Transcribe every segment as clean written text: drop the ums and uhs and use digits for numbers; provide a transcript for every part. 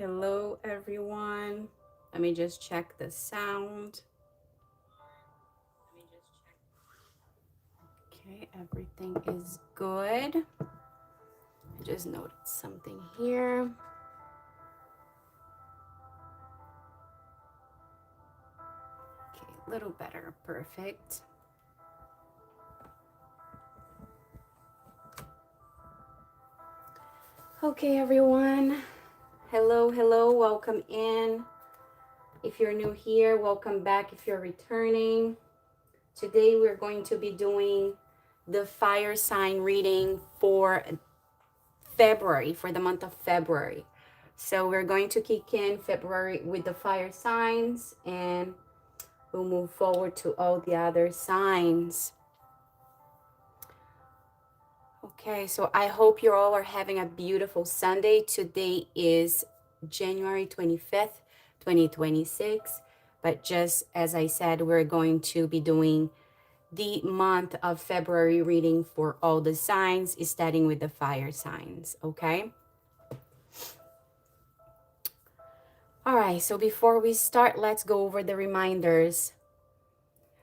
Hello, everyone. Let me just check the sound. Okay, everything is good. I just noted something here. Okay, a little better. Perfect. Okay, everyone. Hello, hello. Welcome in. If you're new here, welcome back if you're returning. Today, we're going to be doing the fire sign reading for February, for the month of February. So we're going to kick in February with the fire signs, and we'll move forward to all the other signs. Okay, so I hope you all are having a beautiful Sunday. Today is January 25th, 2026. But just as I said, we're going to be doing the month of February reading for all the signs, starting with the fire signs, okay? All right, so before we start, let's go over the reminders.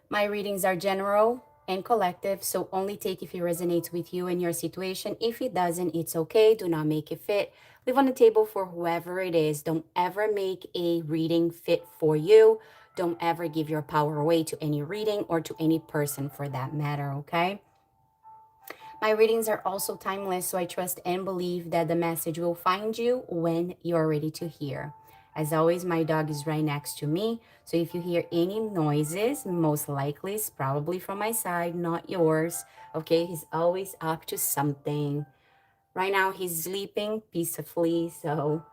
My readings are general and collective, so only take if it resonates with you and your situation. If it doesn't, it's okay. Do not make it fit. Leave on the table for whoever it is. Don't ever make a reading fit for you. Don't ever give your power away to any reading or to any person for that matter, okay? My readings are also timeless, so I trust and believe that the message will find you when you're ready to hear. As always, my dog is right next to me, so if you hear any noises, most likely it's probably from my side, not yours. Okay, he's always up to something. Right now, he's sleeping peacefully, so...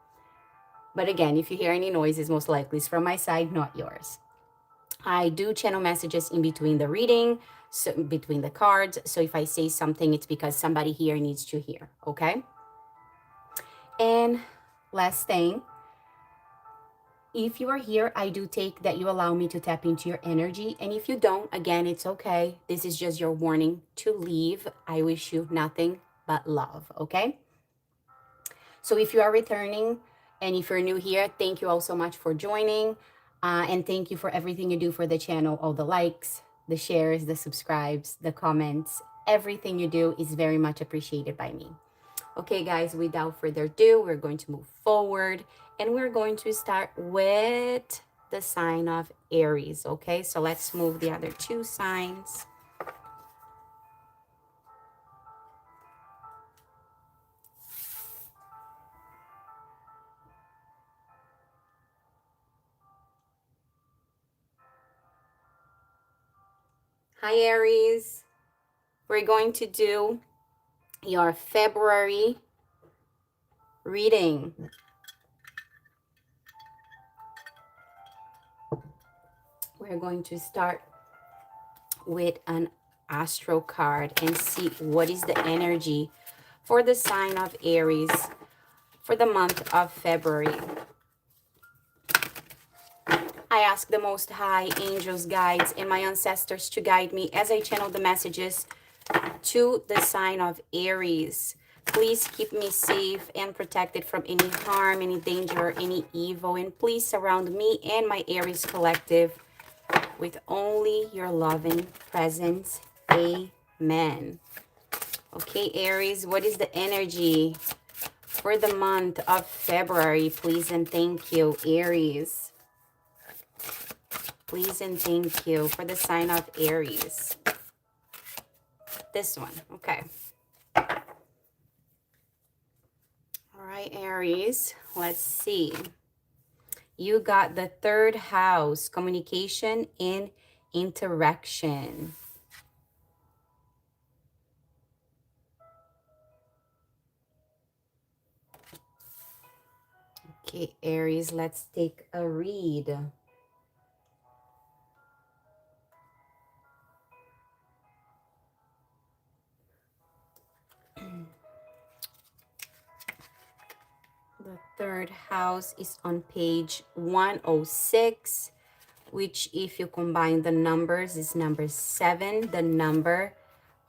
But again, if you hear any noises, most likely it's from my side, not yours. I do channel messages in between the reading, so between the cards. So if I say something, it's because somebody here needs to hear, okay? And last thing, if you are here, I do take that you allow me to tap into your energy. And if you don't, again, it's okay. This is just your warning to leave. I wish you nothing but love, okay? So if you are returning and if you're new here, thank you all so much for joining. And thank you for everything you do for the channel, all the likes, the shares, the subscribes, the comments. Everything you do is very much appreciated by me. Okay, guys, without further ado, we're going to move forward and we're going to start with the sign of Aries. Okay, so let's move the other two signs. Hi, Aries. We're going to do your February reading. We're going to start with an astro card and see what is the energy for the sign of Aries for the month of February. I ask the Most High, angels, guides, and my ancestors to guide me as I channel the messages to the sign of Aries. Please keep me safe and protected from any harm, any danger, any evil. And please surround me and my Aries collective with only your loving presence. Amen. Okay, Aries, what is the energy for the month of February? Please and thank you, Aries. Please and thank you for the sign of Aries. This one, okay. All right, Aries, let's see. You got the third house, communication and interaction. Okay, Aries, let's take a read. The third house is on page 106, which if you combine the numbers is number 7, the number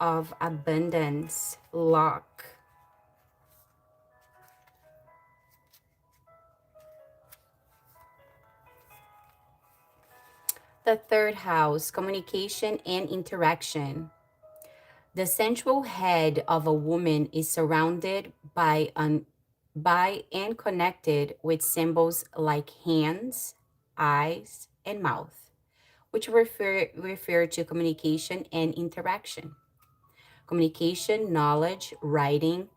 of abundance, luck. The third house, communication and interaction. The central head of a woman is surrounded by and connected with symbols like hands, eyes, and mouth, which refer to communication and interaction. Communication, knowledge, writing,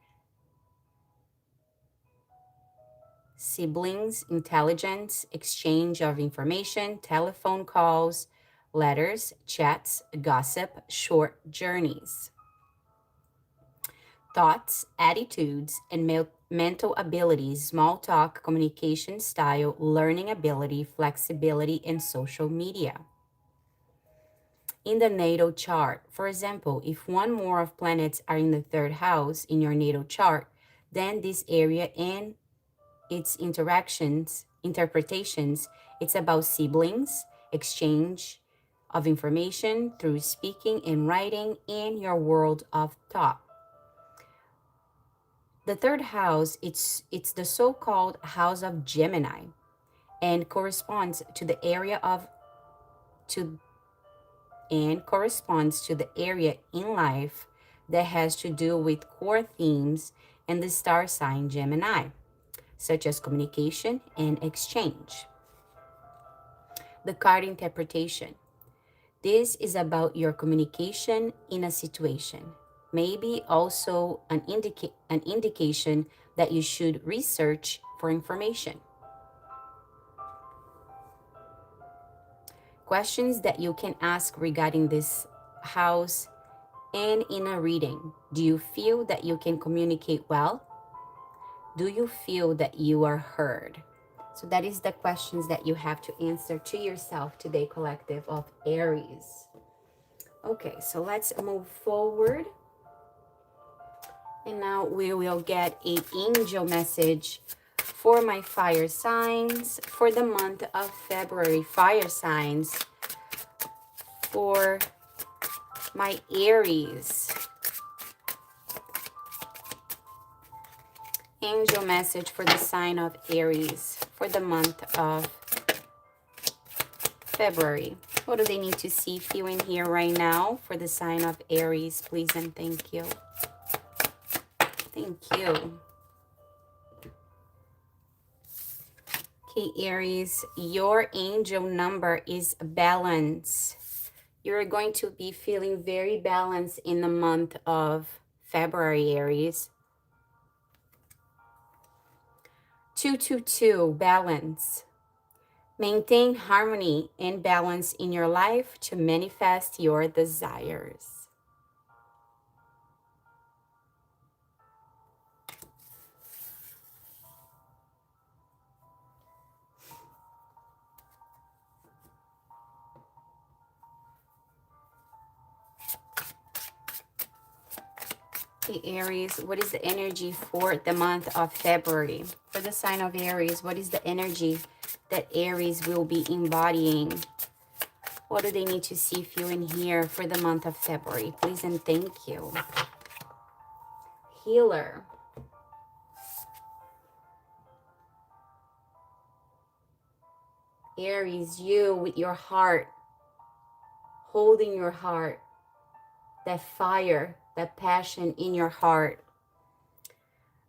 siblings, intelligence, exchange of information, telephone calls, letters, chats, gossip, short journeys. Thoughts, attitudes, and mental abilities, small talk, communication style, learning ability, flexibility, and social media. In the natal chart, for example, if one more of planets are in the third house in your natal chart, then this area and its interpretations, it's about siblings, exchange of information through speaking and writing in your world of thought. The third house, it's the so-called house of Gemini and corresponds to the area in life that has to do with core themes and the star sign Gemini, such as communication and exchange. The card interpretation. This is about your communication in a situation. Maybe also an indication that you should research for information. Questions that you can ask regarding this house and in a reading. Do you feel that you can communicate well? Do you feel that you are heard? So that is the questions that you have to answer to yourself today, collective of Aries. Okay, so let's move forward. And now we will get an angel message for my fire signs for the month of February. Fire signs for my Aries. Angel message for the sign of Aries for the month of February. What do they need to see, feel, and hear right now for the sign of Aries, please and thank you. Thank you. Okay, Aries, your angel number is balance. You're going to be feeling very balanced in the month of February, Aries. 222, balance. Maintain harmony and balance in your life to manifest your desires. Okay, Aries, what is the energy for the month of February? For the sign of Aries, what is the energy that Aries will be embodying? What do they need to see, feel, and hear for the month of February? Please and thank you. Healer. Aries, you with your heart, holding your heart, that fire, that passion in your heart.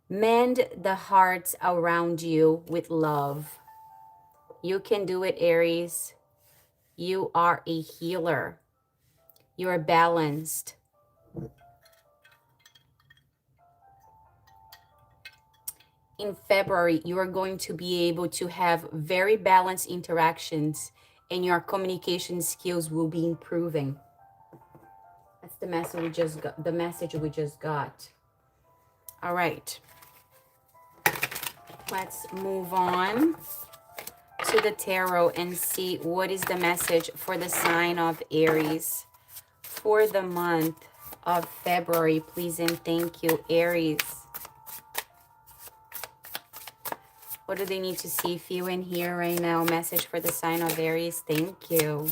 Mend the hearts around you with love. You can do it, Aries. You are a healer. You are balanced. In February, you are going to be able to have very balanced interactions and your communication skills will be improving. That's the message we just got. All right. Let's move on to the tarot and see what is the message for the sign of Aries for the month of February. Please and thank you, Aries. What do they need to see, feel, and hear right now? Message for the sign of Aries. Thank you.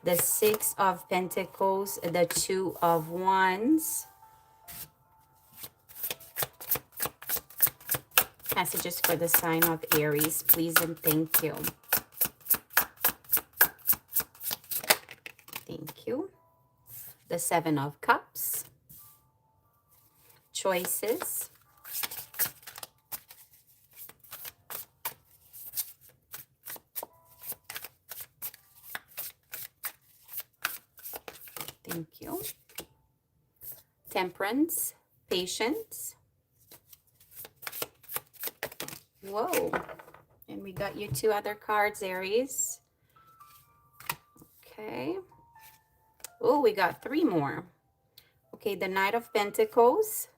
The Six of Pentacles, the Two of Wands. Messages for the sign of Aries, please and thank you. Seven of Cups. Choices. Thank you. Temperance. Patience. Whoa. And we got you 2 other cards, Aries. Okay. Oh, we got 3 more. Okay, the Knight of Pentacles,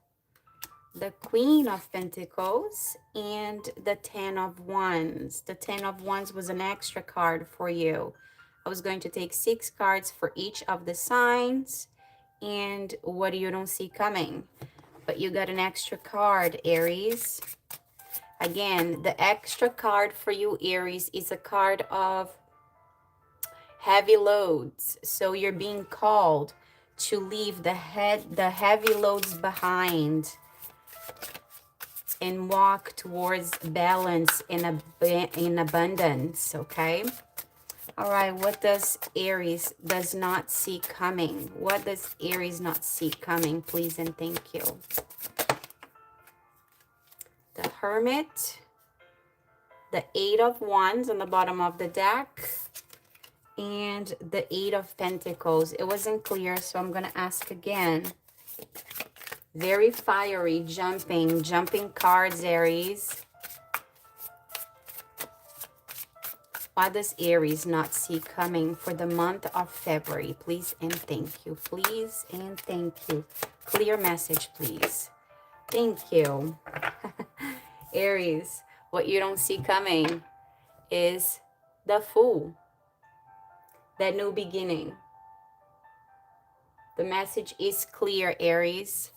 the Queen of Pentacles, and the Ten of Wands. The Ten of Wands was an extra card for you. I was going to take 6 cards for each of the signs and what you don't see coming. But you got an extra card, Aries. Again, the extra card for you, Aries, is a card of heavy loads. So you're being called to leave the heavy loads behind and walk towards balance in abundance, okay? All right, what does Aries does not see coming? What does Aries not see coming, please and thank you? The Hermit, the 8 of Wands on the bottom of the deck, and the 8 of Pentacles. It wasn't clear, so I'm going to ask again. Very fiery, jumping cards, Aries. What does Aries not see coming for the month of February? Please and thank you. Please and thank you. Clear message, please. Thank you. Aries, what you don't see coming is the Fool. That new beginning. The message is clear, Aries.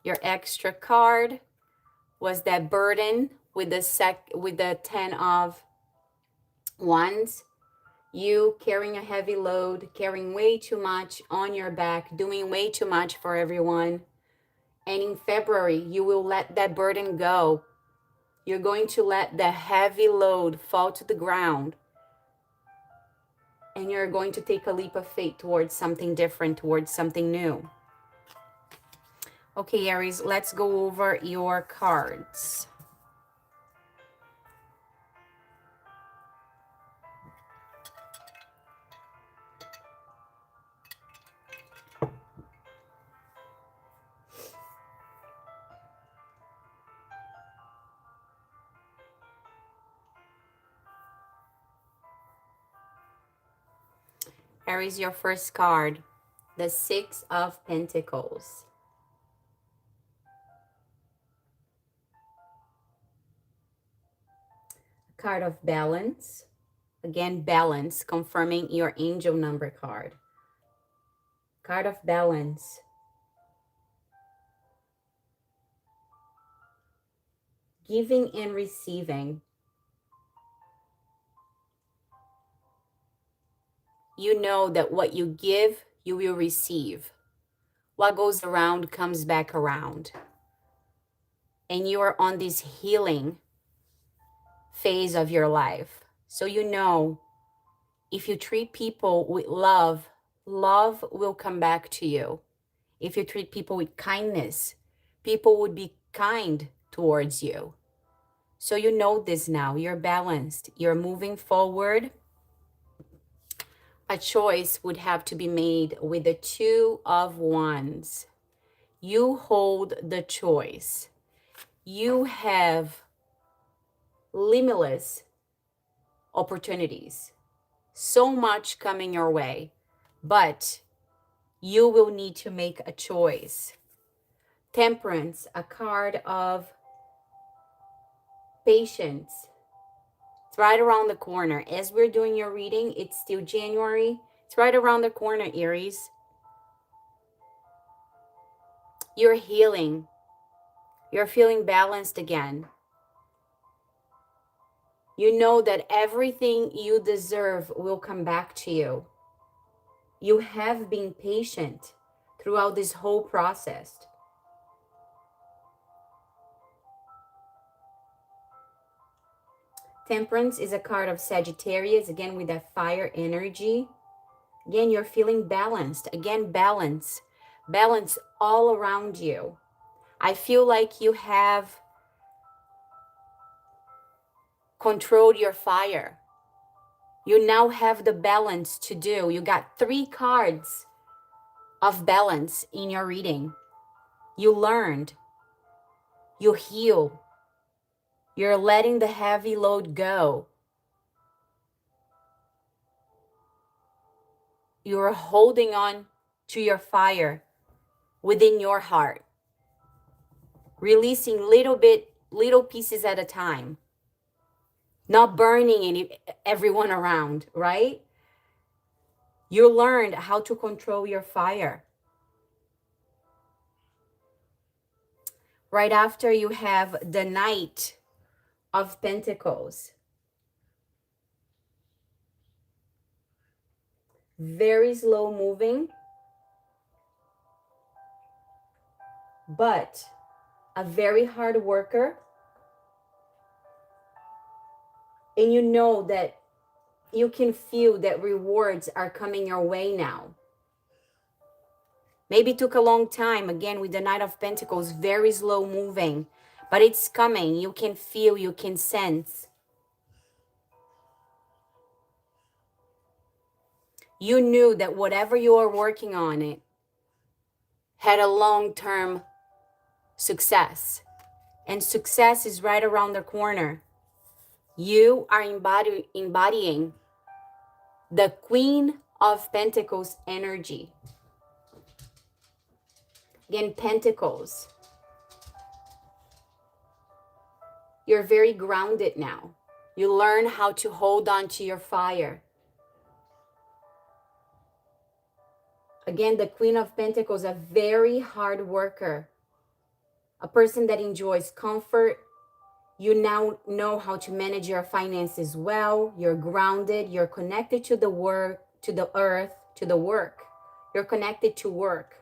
Your extra card was that burden with the 10 of Wands. You carrying a heavy load, carrying way too much on your back, doing way too much for everyone. And in February, you will let that burden go. You're going to let the heavy load fall to the ground. And you're going to take a leap of faith towards something different, towards something new. Okay, Aries, let's go over your cards. Aries, your first card, the 6 of Pentacles. Card of Balance. Again, balance, confirming your angel number card. Card of Balance. Giving and receiving. You know that what you give, you will receive. What goes around comes back around. And you are on this healing phase of your life. So you know, if you treat people with love, love will come back to you. If you treat people with kindness, people would be kind towards you. So you know this now. You're balanced. You're moving forward. A choice would have to be made with the 2 of Wands. You hold the choice. You have limitless opportunities. So much coming your way. But you will need to make a choice. Temperance, a card of patience. It's right around the corner. As we're doing your reading, it's still January. It's right around the corner, Aries. You're healing. You're feeling balanced again. You know that everything you deserve will come back to you. You have been patient throughout this whole process. Temperance is a card of Sagittarius, again with that fire energy. Again, you're feeling balanced. Again, balance. Balance all around you. I feel like you have controlled your fire. You now have the balance to do. You got 3 cards of balance in your reading. You learned. You heal. You're letting the heavy load go. You're holding on to your fire within your heart. Releasing little pieces at a time. Not burning everyone around, right? You learned how to control your fire. Right after, you have the Knight of Pentacles. Very slow moving, but a very hard worker. And you know that you can feel that rewards are coming your way now. Maybe it took a long time, again, with the Knight of Pentacles, very slow moving, but it's coming. You can feel, you can sense. You knew that whatever you are working on, it had a long-term success. And success is right around the corner. You are embodying the Queen of Pentacles energy. Again, Pentacles. You're very grounded now. You learn how to hold on to your fire. Again, the Queen of Pentacles, a very hard worker. A person that enjoys comfort. You now know how to manage your finances well. You're grounded. You're connected to the work, to the earth, to the work. You're connected to work.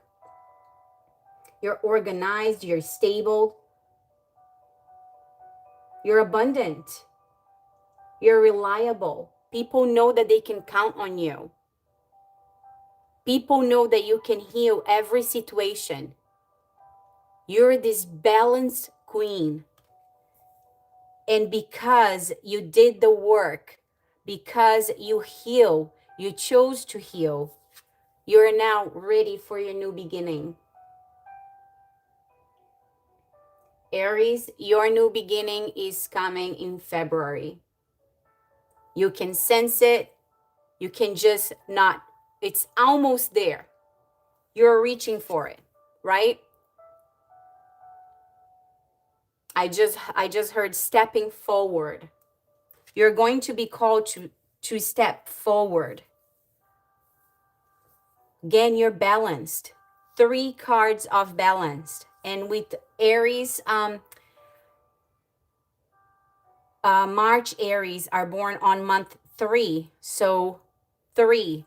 You're organized. You're stable. You're abundant. You're reliable. People know that they can count on you. People know that you can heal every situation. You're this balanced queen. And because you did the work, because you heal, you chose to heal, you're now ready for your new beginning. Aries, your new beginning is coming in February. You can sense it. You can just not, it's almost there. You're reaching for it, right? I just heard stepping forward. You're going to be called to step forward. Again, you're balanced. 3 cards of balanced. And with Aries, March Aries are born on month 3. So 3,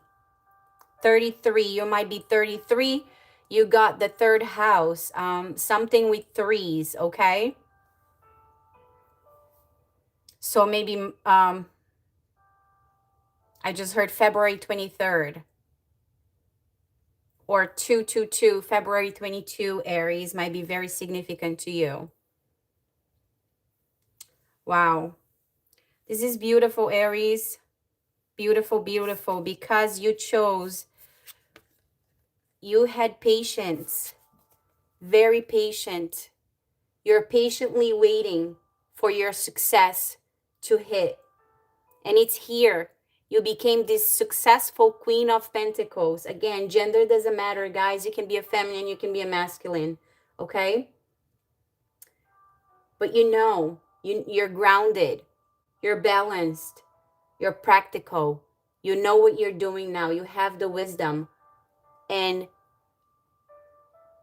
33, you might be 33. You got the 3rd house, something with 3s, okay? So maybe, I just heard February 23rd. Or 222, February 22, Aries, might be very significant to you. Wow. This is beautiful, Aries. Beautiful, beautiful. Because you chose, you had patience. Very patient. You're patiently waiting for your success to hit. And it's here. You became this successful Queen of Pentacles. Again, gender doesn't matter, guys. You can be a feminine, you can be a masculine, okay? But you know, you're grounded, you're balanced, you're practical. You know what you're doing now. You have the wisdom. And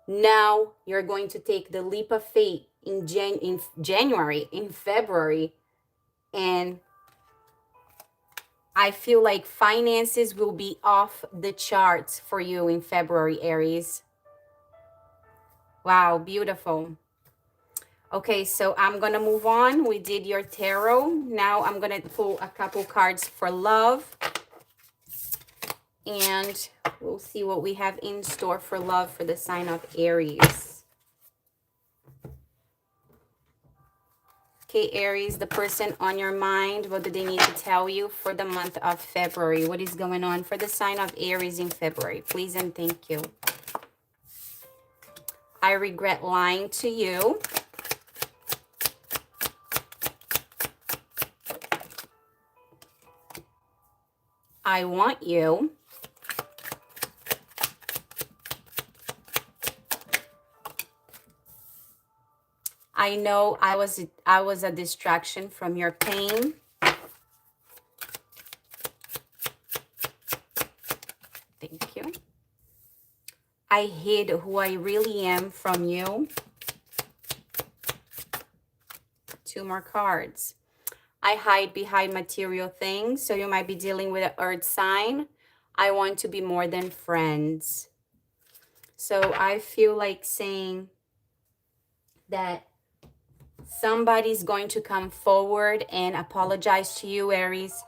now you're going to take the leap of faith in January, in February. And I feel like finances will be off the charts for you in February, Aries. Wow, beautiful. Okay, so I'm going to move on. We did your tarot. Now I'm going to pull a couple cards for love. And we'll see what we have in store for love for the sign of Aries. Okay, Aries, the person on your mind, what do they need to tell you for the month of February? What is going on for the sign of Aries in February? Please and thank you. I regret lying to you. I want you. I know I was a distraction from your pain. Thank you. I hid who I really am from you. 2 more cards. I hide behind material things, so you might be dealing with an earth sign. I want to be more than friends. So I feel like saying that somebody's going to come forward and apologize to you, Aries.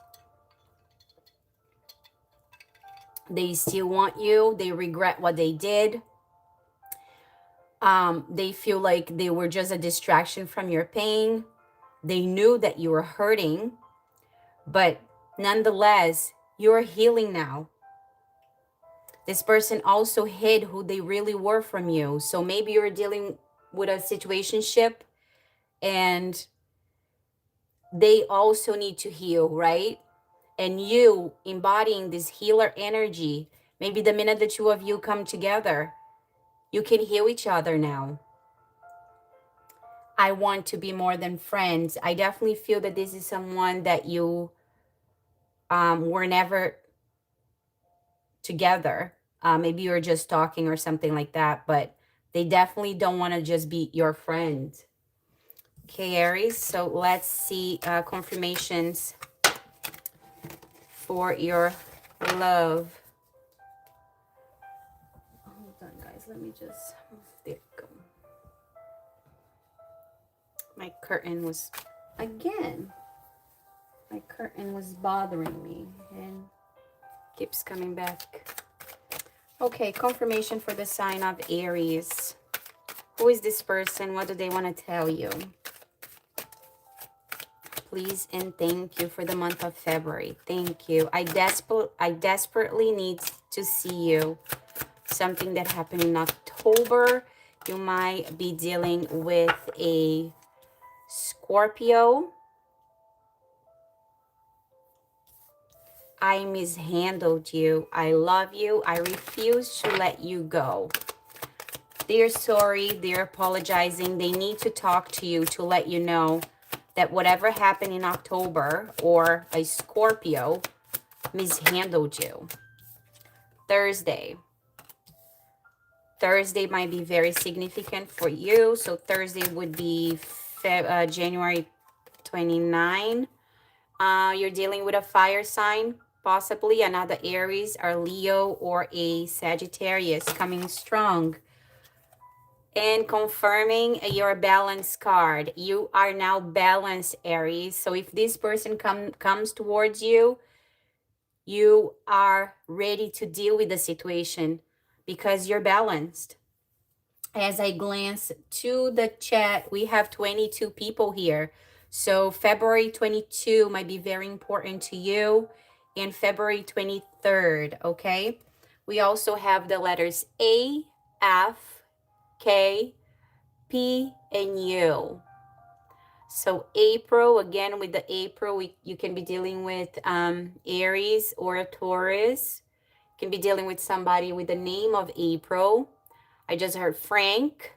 They still want you. They regret what they did. They feel like they were just a distraction from your pain. They knew that you were hurting, but nonetheless, you're healing now. This person also hid who they really were from you. So maybe you're dealing with a situationship and they also need to heal, right? And you embodying this healer energy, maybe the minute the two of you come together, you can heal each other now. I want to be more than friends. I definitely feel that this is someone that you were never together. Maybe you're just talking or something like that, but they definitely don't want to just be your friend. Okay, Aries, so let's see confirmations for your love. Hold on, guys. Let me just... There you go. My curtain was... Again, my curtain was bothering me and keeps coming back. Okay, confirmation for the sign of Aries. Who is this person? What do they want to tell you? Please and thank you for the month of February. Thank you. I desperately need to see you. Something that happened in October. You might be dealing with a Scorpio. I mishandled you. I love you. I refuse to let you go. They're sorry. They're apologizing. They need to talk to you to let you know that whatever happened in October or a Scorpio mishandled you. Thursday. Thursday might be very significant for you. So Thursday would be January 29. You're dealing with a fire sign, possibly another Aries or Leo or a Sagittarius coming strong. And confirming your balance card. You are now balanced, Aries. So if this person comes towards you, you are ready to deal with the situation because you're balanced. As I glance to the chat, we have 22 people here. So February 22 might be very important to you, and February 23rd, okay? We also have the letters A, F, K, P, and U. So April, again with the April, you can be dealing with Aries or a Taurus. You can be dealing with somebody with the name of April. I just heard Frank,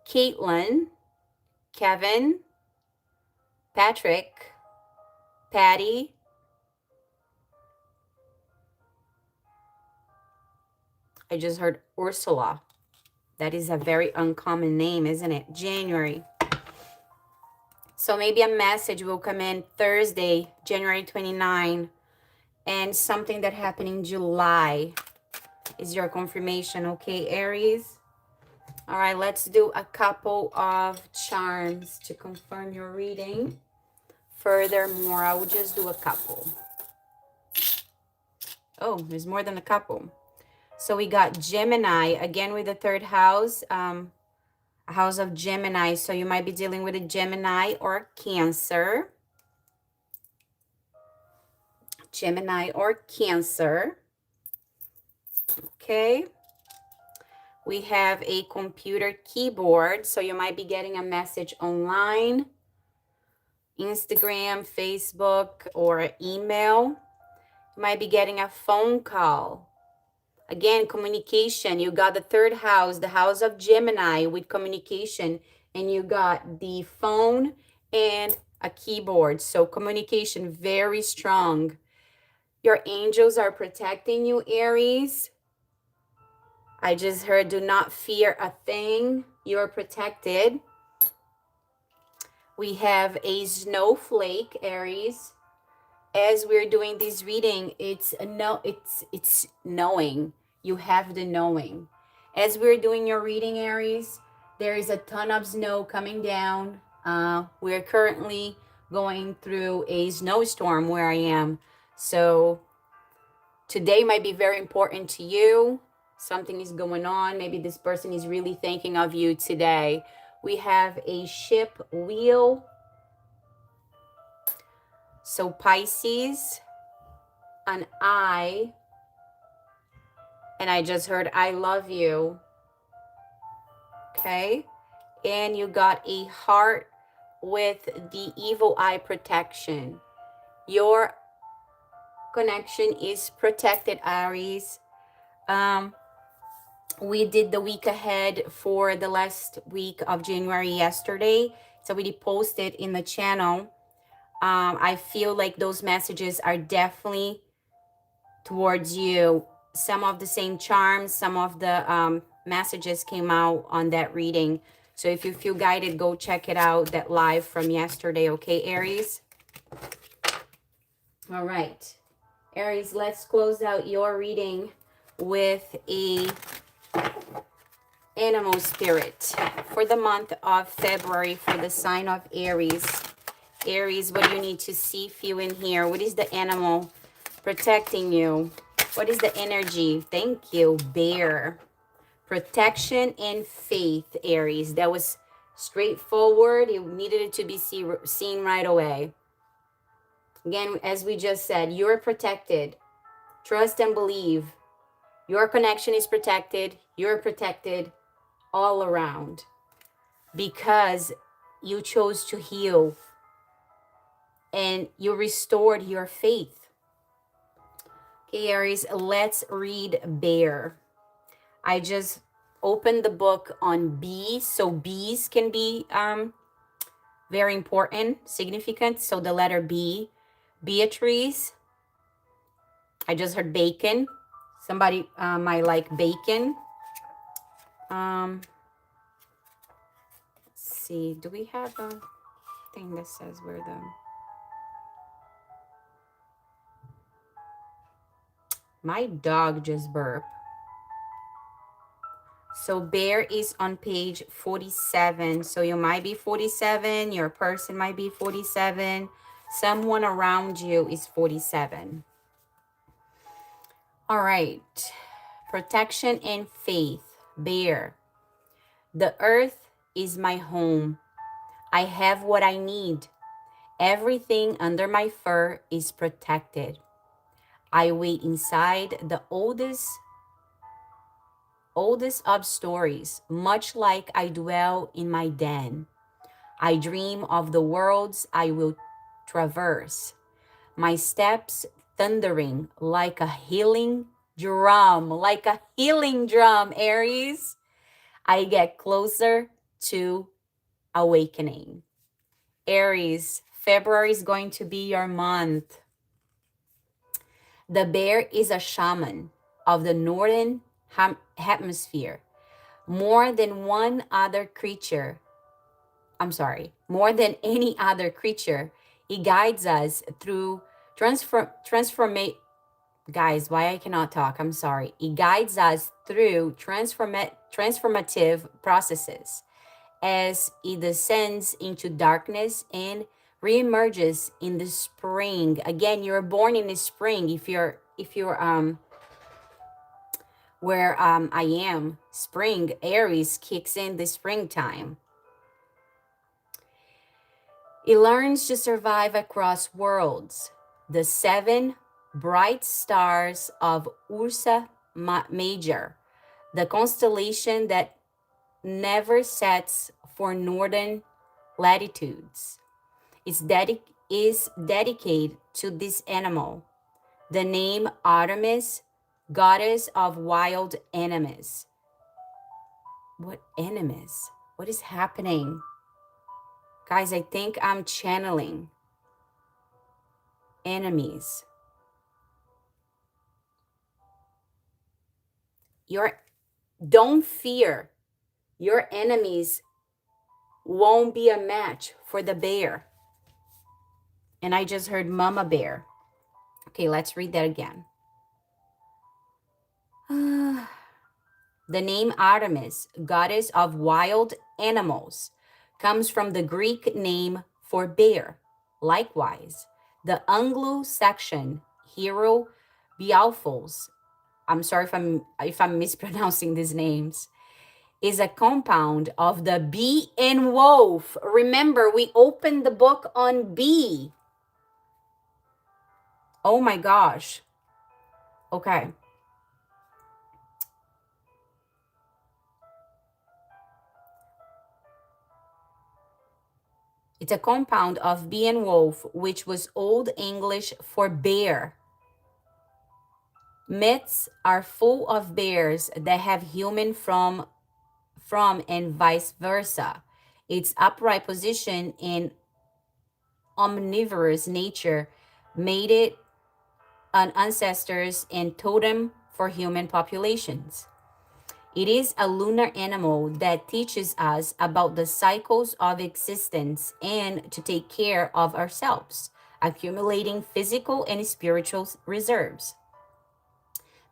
Caitlin, Kevin, Patrick, Patty, I just heard Ursula. That is a very uncommon name, isn't it? January. So maybe a message will come in Thursday, January 29, and something that happened in July is your confirmation, okay, Aries? All right, let's do a couple of charms to confirm your reading. Furthermore, I will just do a couple. Oh, there's more than a couple. So we got Gemini, again with the third house, house of Gemini. So you might be dealing with a Gemini or Cancer. Gemini or Cancer. Okay. We have a computer keyboard. So you might be getting a message online, Instagram, Facebook, or email. You might be getting a phone call. Again, communication. You got the third house, the house of Gemini with communication. And you got the phone and a keyboard. So communication, very strong. Your angels are protecting you, Aries. I just heard, do not fear a thing. You're protected. We have a snowflake, Aries. As we're doing this reading, it's knowing. You have the knowing. As we're doing your reading, Aries, there is a ton of snow coming down. We're currently going through a snowstorm where I am. So today might be very important to you. Something is going on. Maybe this person is really thinking of you today. We have a ship wheel. So Pisces, an I, and I just heard I love you. Okay. And you got a heart with the evil eye protection. Your connection is protected, Aries. We did the week ahead for the last week of January yesterday. So we posted in the channel. I feel like those messages are definitely towards you. Some of the same charms, some of the messages came out on that reading. So if you feel guided, go check it out, that live from yesterday, okay, Aries? All right. Aries, let's close out your reading with a animal spirit for the month of February for the sign of Aries. Aries, what do you need to see, feel, and hear? What is the animal protecting you? What is the energy? Thank you, Bear. Protection and faith, Aries. That was straightforward. You needed it to be seen right away. Again, as we just said, you're protected. Trust and believe. Your connection is protected. You're protected all around because you chose to heal and you restored your faith. Okay, Aries, let's read Bear. I just opened the book on bees. So bees can be very important, significant. So the letter B. Beatrice. I just heard bacon. Somebody might like bacon. Let's see. Do we have a thing that says where the... My dog just burped. So Bear is on page 47. So you might be 47. Your person might be 47. Someone around you is 47. All right. Protection and faith. Bear. The earth is my home. I have what I need. Everything under my fur is protected. I wait inside the oldest of stories, much like I dwell in my den. I dream of the worlds I will traverse, my steps thundering like a healing drum, Aries. I get closer to awakening. Aries, February is going to be your month. The bear is a shaman of the northern hemisphere. More than any other creature, he guides us through transformation. Guys, why I cannot talk, I'm sorry. He guides us through transformative processes as he descends into darkness and reemerges in the spring. Again, you're born in the spring. If you're if you're where I am, spring, Aries kicks in the springtime. It learns to survive across worlds. The 7 bright stars of Ursa Major, the constellation that never sets for northern latitudes, is dedicated to this animal. The name Artemis, goddess of wild enemies. What enemies? What is happening? Guys, I think I'm channeling enemies. Don't fear. Your enemies won't be a match for the bear. And I just heard mama bear. Okay, let's read that again. The name Artemis, goddess of wild animals, comes from the Greek name for bear. Likewise, the Anglo-Saxon hero Beowulf, I'm sorry if I'm mispronouncing these names, is a compound of the bee and wolf. Remember, we opened the book on bee. Oh my gosh. Okay. It's a compound of bee and wolf, which was Old English for bear. Myths are full of bears that have human from and vice versa. Its upright position and omnivorous nature made it an ancestors and totem for human populations. It is a lunar animal that teaches us about the cycles of existence and to take care of ourselves, accumulating physical and spiritual reserves.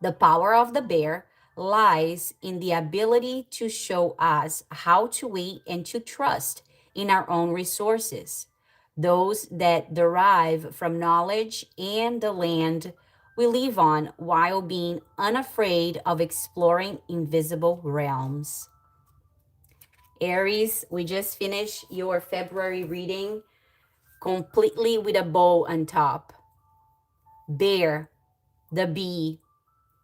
The power of the bear lies in the ability to show us how to wait and to trust in our own resources, those that derive from knowledge and the land we live on, while being unafraid of exploring invisible realms. Aries, we just finished your February reading completely with a bow on top. Bear, the bee,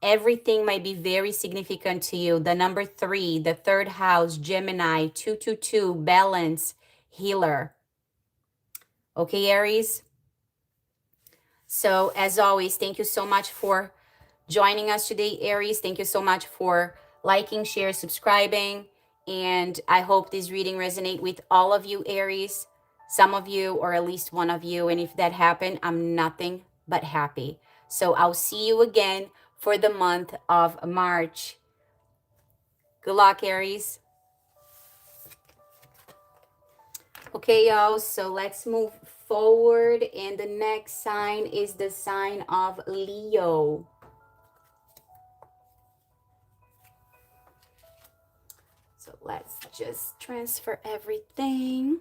everything might be very significant to you. The number 3, the 3rd house, Gemini, 222, balance, healer. Okay, Aries? So as always, thank you so much for joining us today, Aries. Thank you so much for liking, share, subscribing. And I hope this reading resonate with all of you, Aries. Some of you, or at least one of you. And if that happened, I'm nothing but happy. So I'll see you again for the month of March. Good luck, Aries. Okay, y'all, so let's move forward. And the next sign is the sign of Leo. So let's just transfer everything.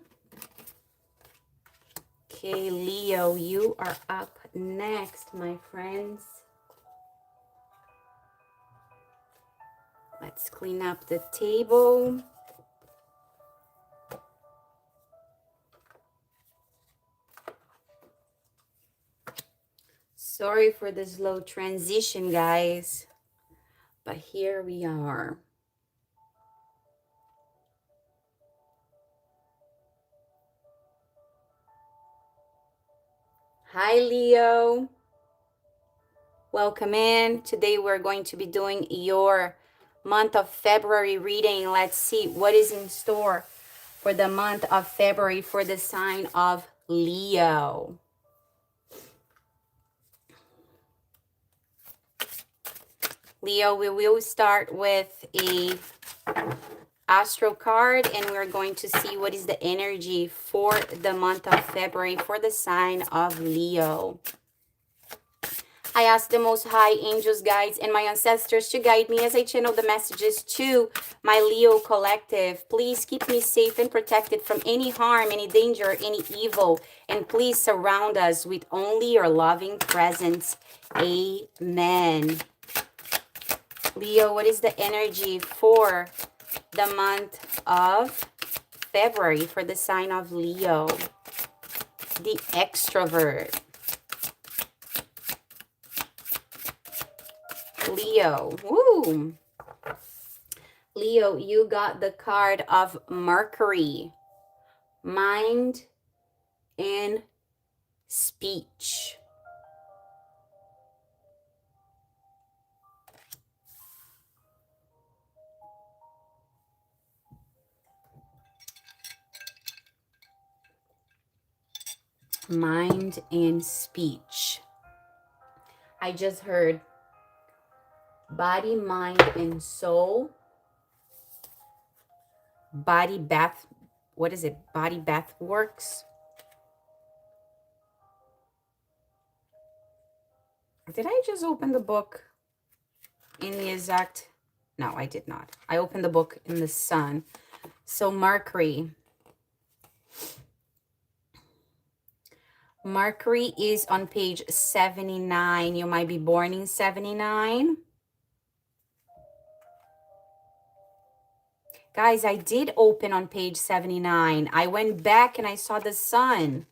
Okay, Leo, you are up next, my friends. Let's clean up the table. Sorry for the slow transition, guys, but here we are. Hi, Leo. Welcome in. Today we're going to be doing your month of February reading. Let's see what is in store for the month of February for the sign of Leo. Leo, we will start with a astro card, and we're going to see what is the energy for the month of February for the sign of Leo. I ask the Most High angels, guides, and my ancestors to guide me as I channel the messages to my Leo collective. Please keep me safe and protected from any harm, any danger, any evil. And please surround us with only your loving presence. Amen. Leo, what is the energy for the month of February for the sign of Leo? The extrovert. Leo. Woo. Leo, you got the card of Mercury. Mind and speech. Mind and speech. I just heard body, mind, and soul. Body bath. What is it? Body bath works. Did I just open the book in the exact... No, I did not. I opened the book in the sun. So Mercury. Mercury is on page 79. You might be born in 79. Guys, I did open on page 79. I went back and I saw the sun.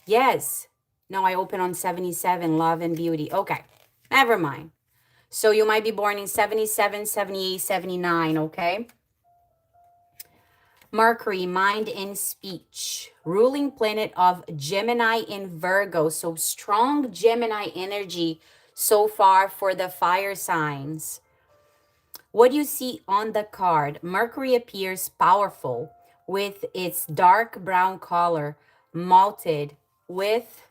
Yes. No, I opened on 77, love and beauty. Okay, never mind. So you might be born in 77, 78, 79, okay? Mercury, mind and speech. Ruling planet of Gemini and Virgo. So strong Gemini energy so far for the fire signs. What you see on the card, Mercury appears powerful with its dark brown color, malted with...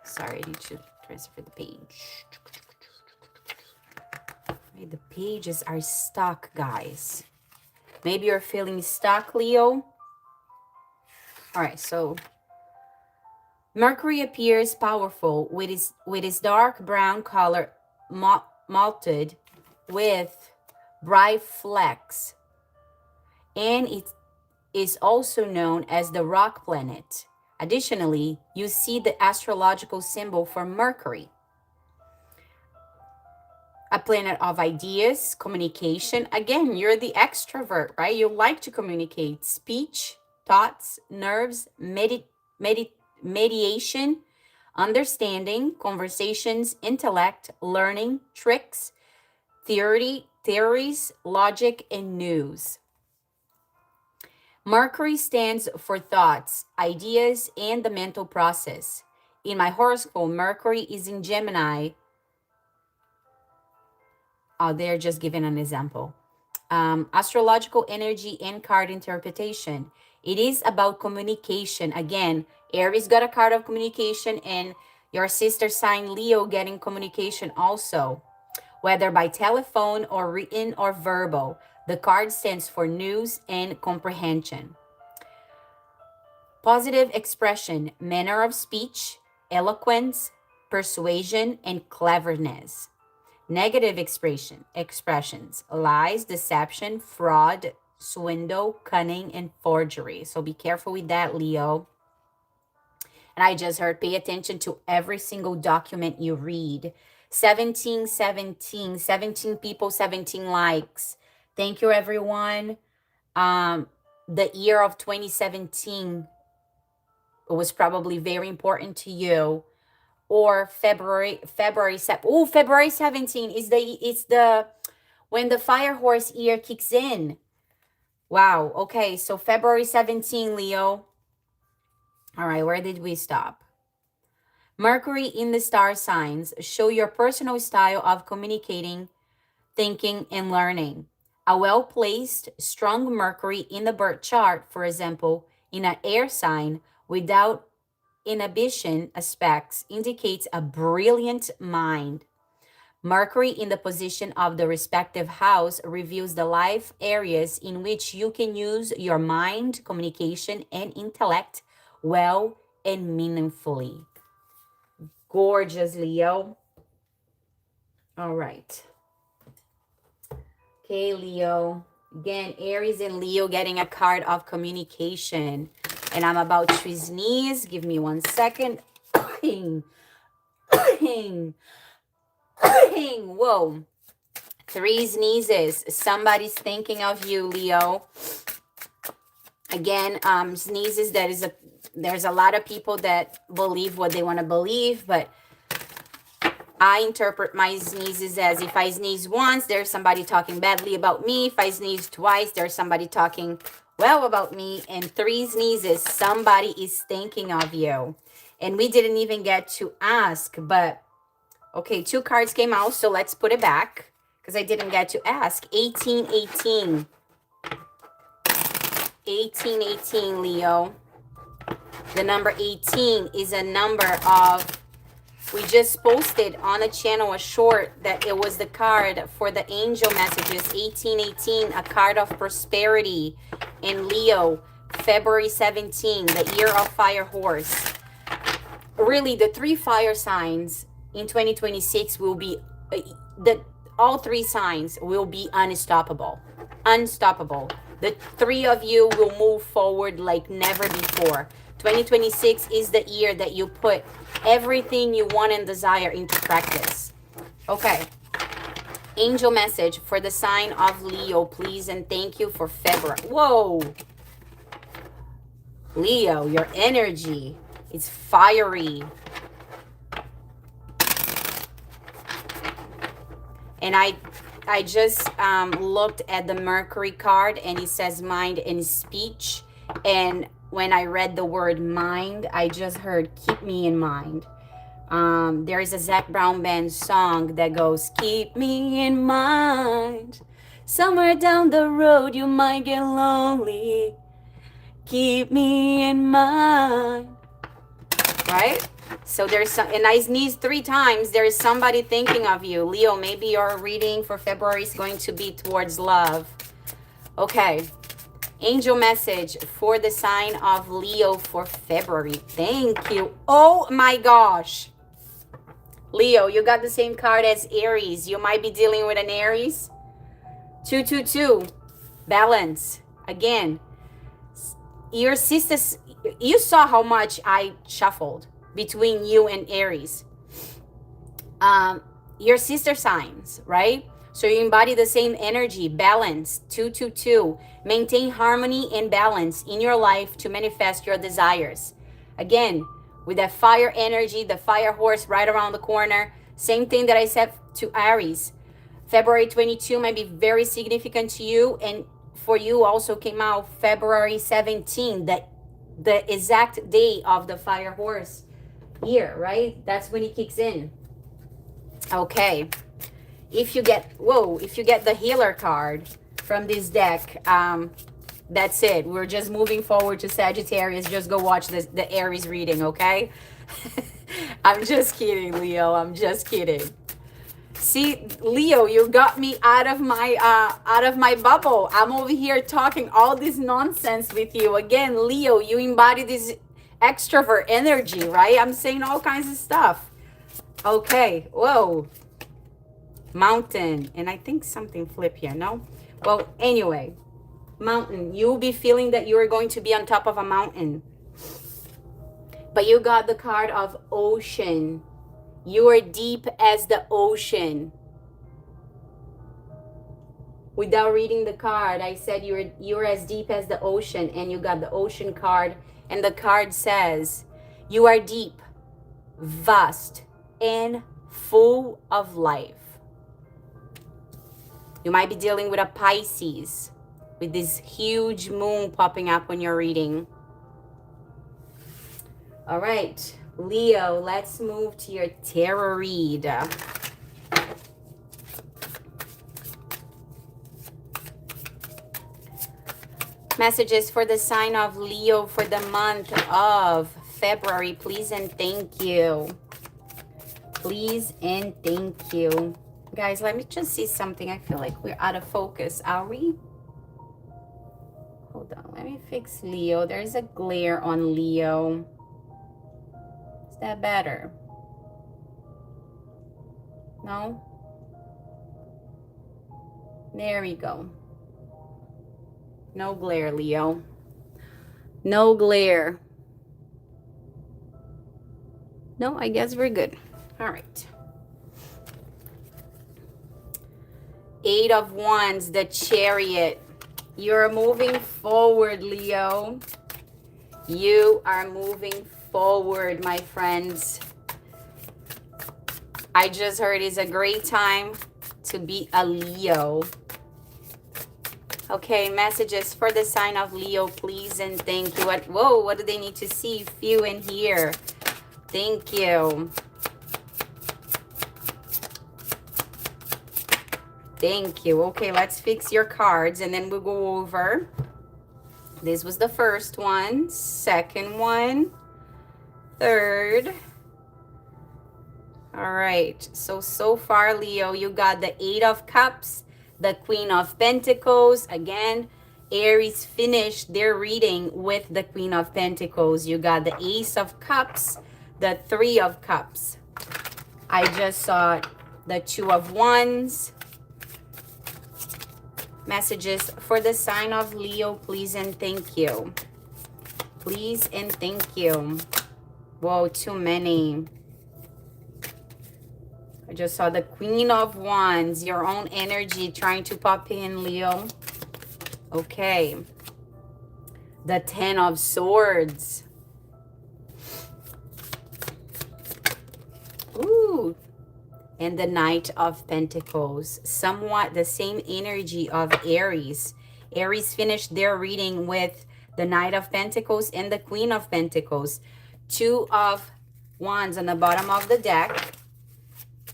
Sorry, I need to transfer the page. The pages are stuck, guys. Maybe you're feeling stuck, Leo. All right, so Mercury appears powerful with its dark brown color, malted with bright flecks, and it is also known as the rock planet. Additionally, you see the astrological symbol for Mercury, a planet of ideas, communication. Again, you're the extrovert, right? You like to communicate. Speech, thoughts, nerves, mediation, understanding, conversations, intellect, learning, tricks, theories, logic, and news. Mercury stands for thoughts, ideas, and the mental process. In my horoscope, Mercury is in Gemini. Oh, they're just giving an example. Astrological energy and card interpretation. It is about communication. Again, Aries got a card of communication, and your sister sign Leo getting communication also. Whether by telephone or written or verbal, the card stands for news and comprehension. Positive expression, manner of speech, eloquence, persuasion, and cleverness. Negative expressions, lies, deception, fraud, swindle, cunning, and forgery. So be careful with that, Leo. And I just heard, pay attention to every single document you read. 17 people, 17 likes. Thank you, everyone. The year of 2017 was probably very important to you. Or February 17 is the when the fire horse year kicks in. Wow. Okay, so February 17, Leo. All right, where did we stop? Mercury in the star signs show your personal style of communicating, thinking, and learning. A well-placed, strong Mercury in the birth chart, for example, in an air sign without inhibition aspects, indicates a brilliant mind. Mercury in the position of the respective house reveals the life areas in which you can use your mind, communication, and intellect well and meaningfully. gorgeous, Leo. All right. Okay, Leo. Again, Aries and Leo getting a card of communication. And I'm about to sneeze. Give me 1 second. Whoa. 3 sneezes. Somebody's thinking of you, Leo. Again, sneezes. There's a lot of people that believe what they want to believe, but I interpret my sneezes as if I sneeze once, there's somebody talking badly about me. If I sneeze twice, there's somebody talking well about me. And 3 sneezes, somebody is thinking of you. And we didn't even get to ask, but okay, 2 cards came out, so let's put it back because I didn't get to ask. 1818. 1818, Leo. The number 18 is a number of... We just posted on a channel a short that it was the card for the angel messages. 1818, a card of prosperity in Leo. February 17, the year of fire horse. Really, the 3 fire signs in 2026 will be... all 3 signs will be unstoppable. Unstoppable. The 3 of you will move forward like never before. 2026 is the year that you put everything you want and desire into practice. Okay. Angel message for the sign of Leo, please, and thank you for February. Whoa. Leo, your energy is fiery. And I just looked at the Mercury card, and it says mind and speech. And when I read the word mind, I just heard keep me in mind. There is a Zac Brown Band song that goes, keep me in mind. Somewhere down the road you might get lonely. Keep me in mind. Right? So there's some, and I sneezed 3 times. There is somebody thinking of you. Leo, maybe your reading for February is going to be towards love. Okay. Angel message for the sign of Leo for February. Thank you. Oh my gosh. Leo, you got the same card as Aries. You might be dealing with an Aries. 222. Balance. Again. Your sisters, you saw how much I shuffled between you and Aries. Your sister signs, right? So you embody the same energy. Balance. 222. Maintain harmony and balance in your life to manifest your desires. Again, with that fire energy, the fire horse right around the corner. Same thing that I said to Aries. February 22 might be very significant to you. And for you also came out February 17, the exact day of the fire horse year, right? That's when it kicks in. Okay. If you get, if you get the healer card from this deck, that's it. We're just moving forward to Sagittarius. Just go watch the Aries reading, okay? I'm just kidding, Leo. I'm just kidding. See, Leo, you got me out of my bubble. I'm over here talking all this nonsense with you. Again, Leo, you embody this extrovert energy, right? I'm saying all kinds of stuff. Okay. Whoa. Mountain. And I think something flipped here, no? Well, anyway. Mountain. You'll be feeling that you are going to be on top of a mountain. But you got the card of ocean. You are deep as the ocean. Without reading the card, I said you're as deep as the ocean, and you got the ocean card, and the card says you are deep, vast, and full of life. You might be dealing with a Pisces with this huge moon popping up when you're reading. All right. Leo, let's move to your tarot read. Messages for the sign of Leo for the month of February, please and thank you. Please and thank you. Guys, let me just see something. I feel like we're out of focus. Are we? Hold on. Let me fix Leo. There's a glare on Leo. That better? No? There we go. No glare, Leo. No glare. No, I guess we're good. All right. 8 of Wands, the Chariot. You're moving forward, Leo. You are moving forward, my friends. I just heard it's a great time to be a Leo. Okay, messages for the sign of Leo, please and thank you. What do they need to see, feel, and hear? Thank you. Thank you. Okay, let's fix your cards and then we'll go over. This was the first one, second one, third. All right, so far, Leo, you got the 8 of Cups, the Queen of Pentacles. Again, Aries finished their reading with the Queen of Pentacles. You got the Ace of Cups, the 3 of Cups. I just saw the 2 of Wands. Messages for the sign of Leo, please and thank you. Please and thank you. Whoa, too many. I just saw the Queen of Wands, your own energy trying to pop in, Leo. Okay. The 10 of Swords. Ooh. And the Knight of Pentacles. Somewhat the same energy of Aries. Aries finished their reading with the Knight of Pentacles and the Queen of Pentacles. 2 of Wands on the bottom of the deck.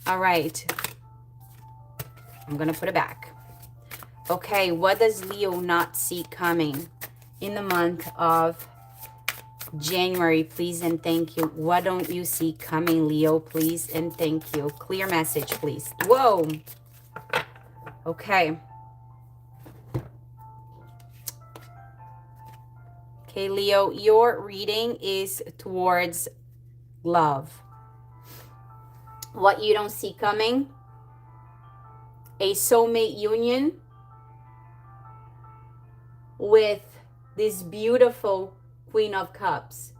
All right. I'm going to put it back. Okay, what does Leo not see coming in the month of January, please and thank you? What don't you see coming, Leo, please and thank you? Clear message, please. Whoa. Okay. Okay, Leo, your reading is towards love. What you don't see coming, a soulmate union with this beautiful Queen of Cups.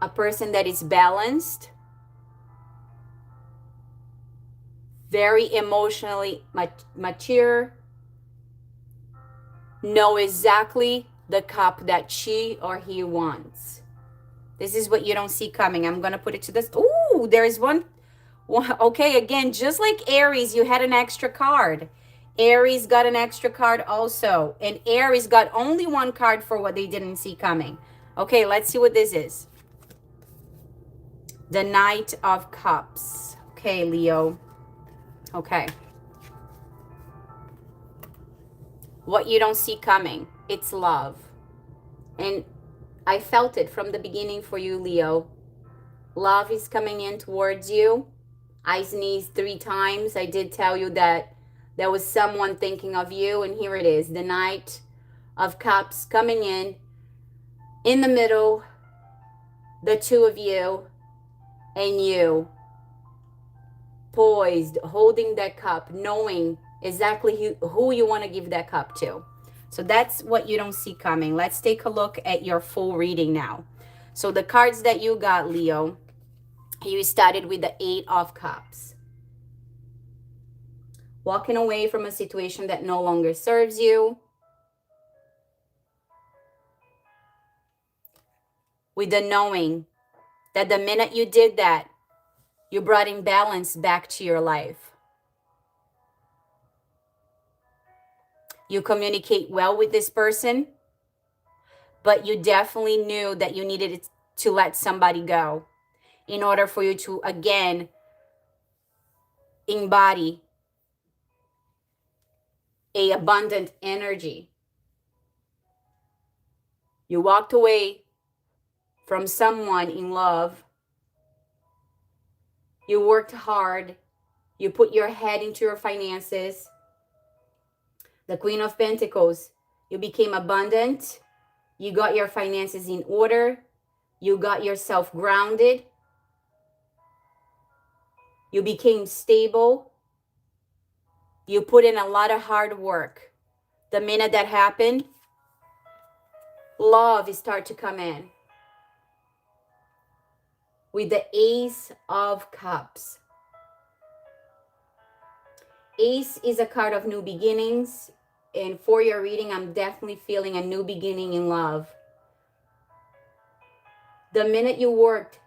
A person that is balanced, very emotionally mature, know exactly the cup that she or he wants. This is what you don't see coming. I'm going to put it to this. Ooh, there's one. Okay, again, just like Aries, you had an extra card. Aries got an extra card also. And Aries got only one card for what they didn't see coming. Okay, let's see what this is. The Knight of Cups. Okay, Leo. Okay. What you don't see coming. It's love. And I felt it from the beginning for you, Leo. Love is coming in towards you. I sneezed 3 times. I did tell you that there was someone thinking of you. And here it is. The Knight of Cups coming in the middle. The 2 of you and you. Poised, holding that cup, knowing exactly who you want to give that cup to. So that's what you don't see coming. Let's take a look at your full reading now. So the cards that you got, Leo, you started with the 8 of Cups. Walking away from a situation that no longer serves you. With the knowing that the minute you did that, you brought in balance back to your life. You communicate well with this person, but you definitely knew that you needed to let somebody go in order for you to, again, embody a abundant energy. You walked away from someone in love. You worked hard. You put your head into your finances. The Queen of Pentacles, you became abundant. You got your finances in order. You got yourself grounded. You became stable. You put in a lot of hard work. The minute that happened, love started to come in. With the Ace of Cups. Ace is a card of new beginnings. And for your reading, I'm definitely feeling a new beginning in love. The minute you worked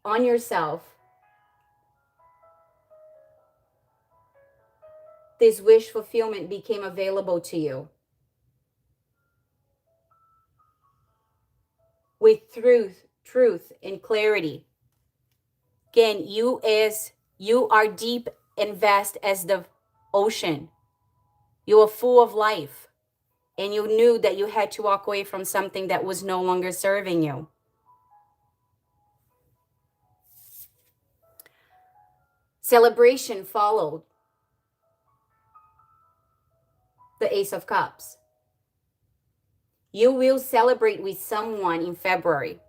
on yourself, this wish fulfillment became available to you. With truth, and clarity. Again, you are deep and vast as the ocean. You are full of life. And you knew that you had to walk away from something that was no longer serving you. Celebration followed the Ace of Cups. You will celebrate with someone in February.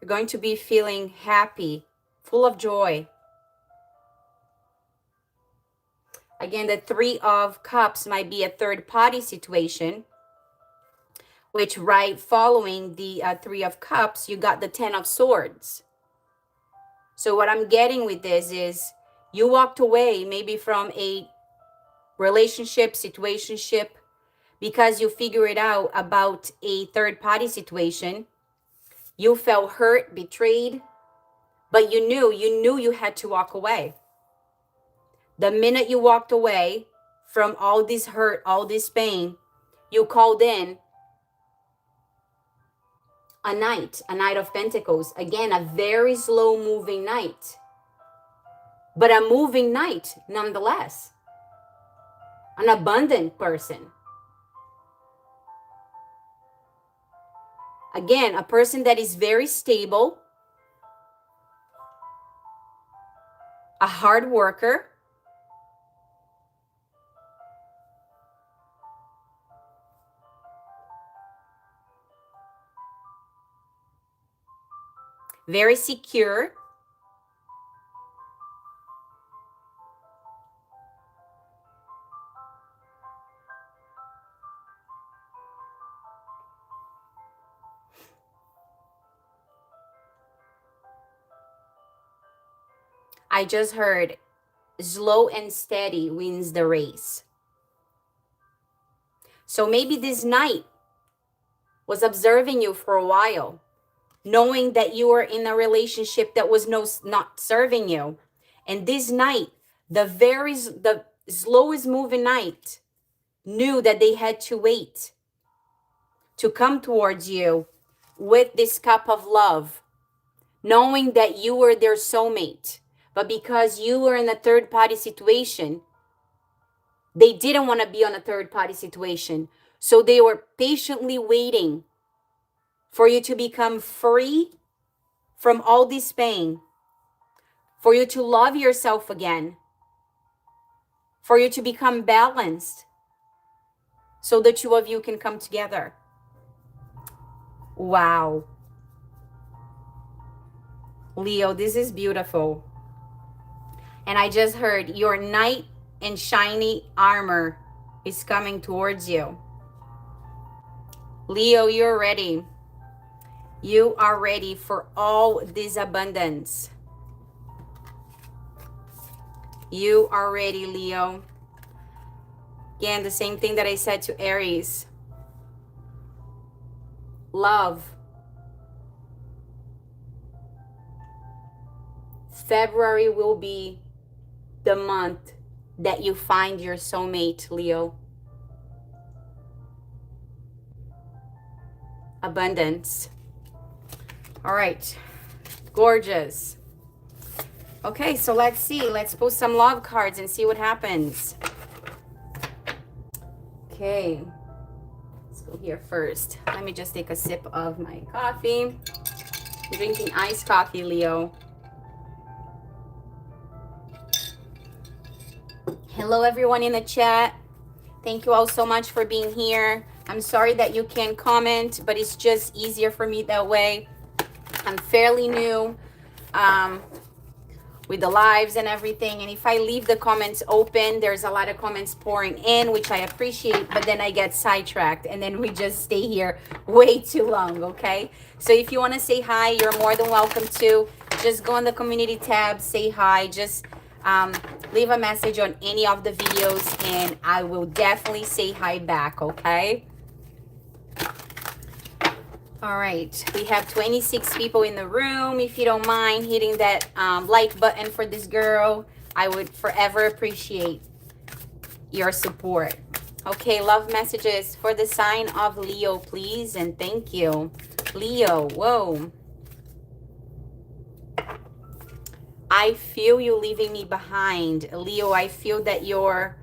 You're going to be feeling happy, full of joy. Again, the Three of Cups might be a third-party situation, which right following the Three of Cups, you got the Ten of Swords. So what I'm getting with this is you walked away maybe from a relationship, situationship, because you figured out about a third-party situation. You felt hurt, betrayed, but you knew you had to walk away. The minute you walked away from all this hurt, all this pain, you called in a Knight of Pentacles. Again, a very slow moving knight, but a moving knight nonetheless. An abundant person. Again, a person that is very stable, a hard worker, very secure, I just heard slow and steady wins the race. So maybe this knight was observing you for a while, knowing that you were in a relationship that was not serving you. And this knight, the slowest moving knight, knew that they had to wait to come towards you with this cup of love, knowing that you were their soulmate. But because you were in a third-party situation, they didn't want to be on a third-party situation. So they were patiently waiting for you to become free from all this pain, for you to love yourself again, for you to become balanced, so the two of you can come together. Wow. Leo, this is beautiful. And I just heard your knight in shiny armor is coming towards you. Leo, you're ready. You are ready for all this abundance. You are ready, Leo. Again, the same thing that I said to Aries. Love. February will be the month that you find your soulmate, Leo. Abundance. All right. Gorgeous. Okay, so let's see. Let's pull some love cards and see what happens. Okay. Let's go here first. Let me just take a sip of my coffee. I'm drinking iced coffee, Leo. Hello, everyone in the chat. Thank you all so much for being here. I'm sorry that you can't comment, but it's just easier for me that way. I'm fairly new with the lives and everything. And if I leave the comments open, there's a lot of comments pouring in, which I appreciate, but then I get sidetracked and then we just stay here way too long, okay? So if you want to say hi, you're more than welcome to. Just go on the community tab, say hi, just leave a message on any of the videos and I will definitely say hi back, okay? All right, we have 26 people in the room. If you don't mind hitting that like button for this girl, I would forever appreciate your support. Okay, love messages for the sign of Leo, please, and thank you. Leo, whoa. I feel you leaving me behind. Leo, I feel that your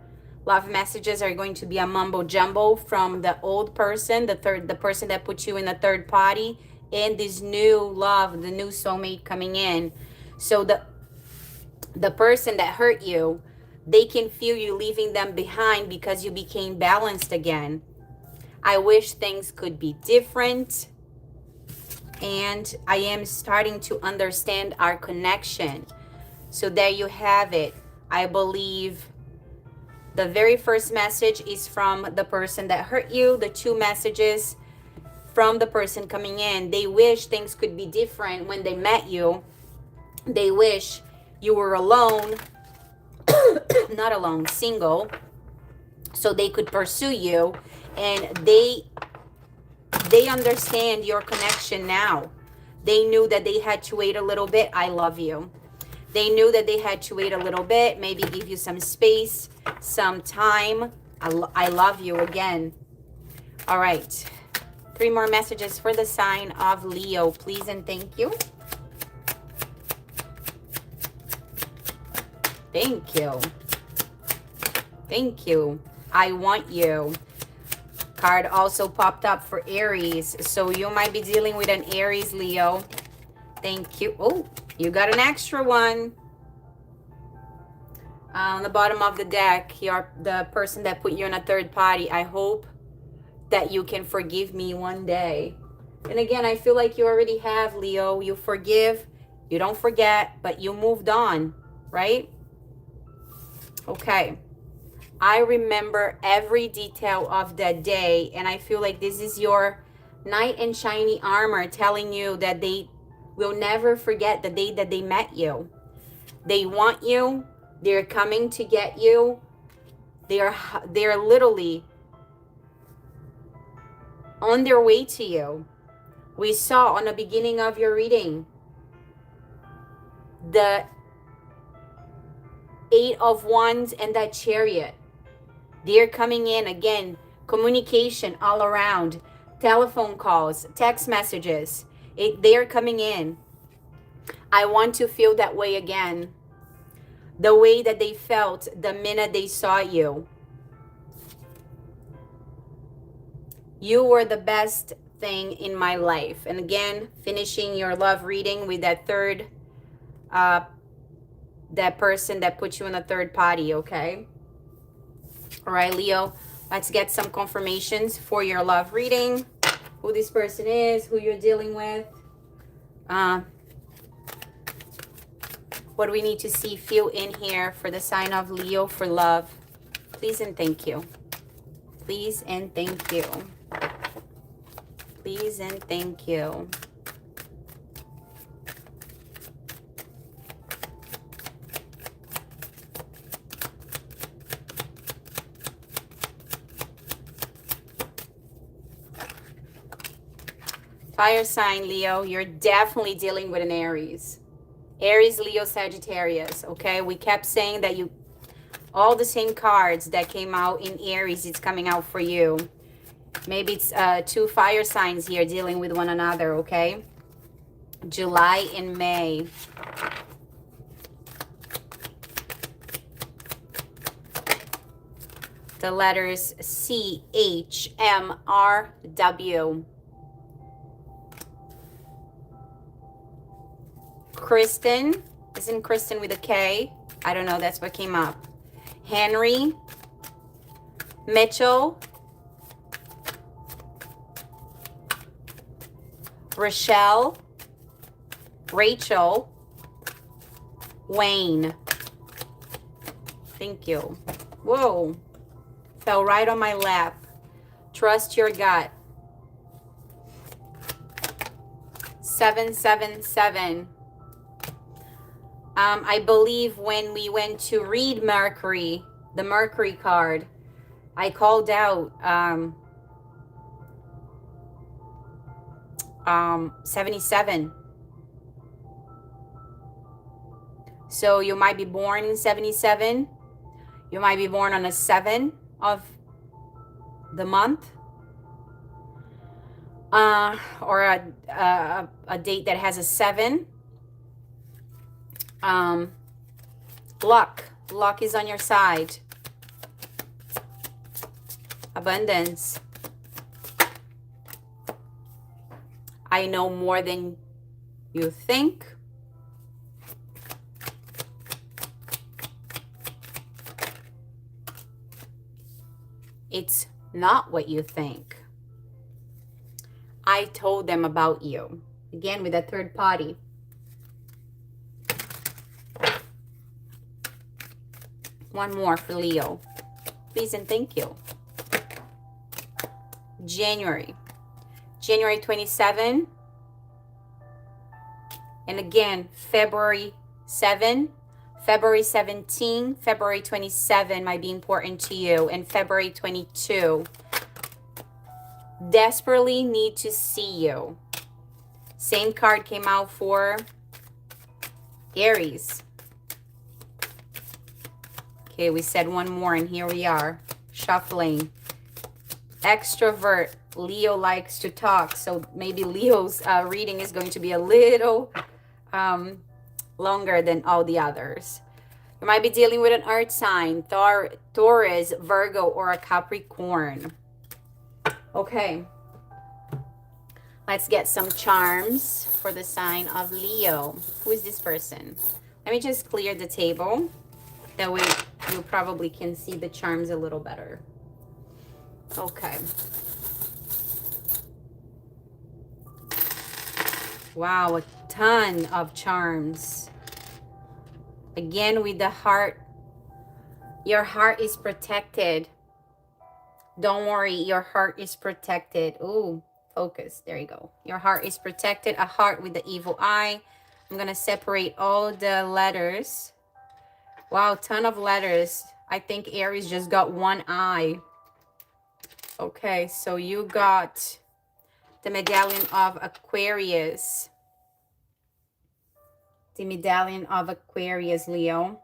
love messages are going to be a mumbo jumbo from the old person, the person that put you in the third party, and this new love, the new soulmate coming in. So the person that hurt you, they can feel you leaving them behind because you became balanced again. I wish things could be different, and I am starting to understand our connection. So there you have it. I believe the very first message is from the person that hurt you. The two messages from the person coming in. They wish things could be different when they met you. They wish you were alone, not alone, single, so they could pursue you. And they understand your connection now. They knew that they had to wait a little bit. I love you. They knew that they had to wait a little bit, maybe give you some space, some time. I love you again. All right. 3 more messages for the sign of Leo, please and thank you. Thank you. Thank you. I want you. Card also popped up for Aries. So you might be dealing with an Aries, Leo. Thank you. Oh, you got an extra one. On the bottom of the deck, you're the person that put you in a third party. I hope that you can forgive me one day. And again, I feel like you already have, Leo. You forgive, you don't forget, but you moved on, right? Okay. I remember every detail of that day, and I feel like this is your knight in shiny armor telling you that they will never forget the day that they met you. They want you. They're coming to get you. They're literally on their way to you. We saw on the beginning of your reading the 8 of Wands and that Chariot. They're coming in again. Communication all around. Telephone calls, text messages. They're coming in. I want to feel that way again. The way that they felt the minute they saw you. You were the best thing in my life. And again, finishing your love reading with that third, that person that put you in a third party, okay? All right, Leo, let's get some confirmations for your love reading. Who this person is, who you're dealing with. What do we need to see, feel in here for the sign of Leo for love? Please and thank you. Please and thank you. Please and thank you. Fire sign, Leo, you're definitely dealing with an Aries. Aries, Leo, Sagittarius, okay? We kept saying that you, all the same cards that came out in Aries, it's coming out for you. Maybe it's 2 fire signs here dealing with one another, okay? July and May. The letters C, H, M, R, W. Kristen, isn't Kristen with a K? I don't know, that's what came up. Henry, Mitchell, Rochelle, Rachel, Wayne. Thank you. Whoa. Fell right on my lap. Trust your gut. 777. I believe when we went to read Mercury, the Mercury card, I called out 77. So you might be born in 77. You might be born on a 7 of the month. Or a date that has a 7. Luck is on your side. Abundance. I know more than you think. It's not what you think. I told them about you. Again, with a third party. One more for Leo. Please and thank you. January 27. And again, February 7. February 17, February 27 might be important to you. And February 22. Desperately need to see you. Same card came out for Aries. Okay, we said one more and here we are. Shuffling. Extrovert. Leo likes to talk. So maybe Leo's reading is going to be a little longer than all the others. You might be dealing with an earth sign. Taurus, Virgo, or a Capricorn. Okay. Let's get some charms for the sign of Leo. Who is this person? Let me just clear the table. That way you probably can see the charms a little better. Okay. Wow, a ton of charms. Again, with the heart. Your heart is protected. Don't worry, your heart is protected. Ooh, focus. There you go. Your heart is protected. A heart with the evil eye. I'm going to separate all the letters. Wow, ton of letters. I think Aries just got one eye. Okay, so you got the medallion of Aquarius. The medallion of Aquarius, Leo.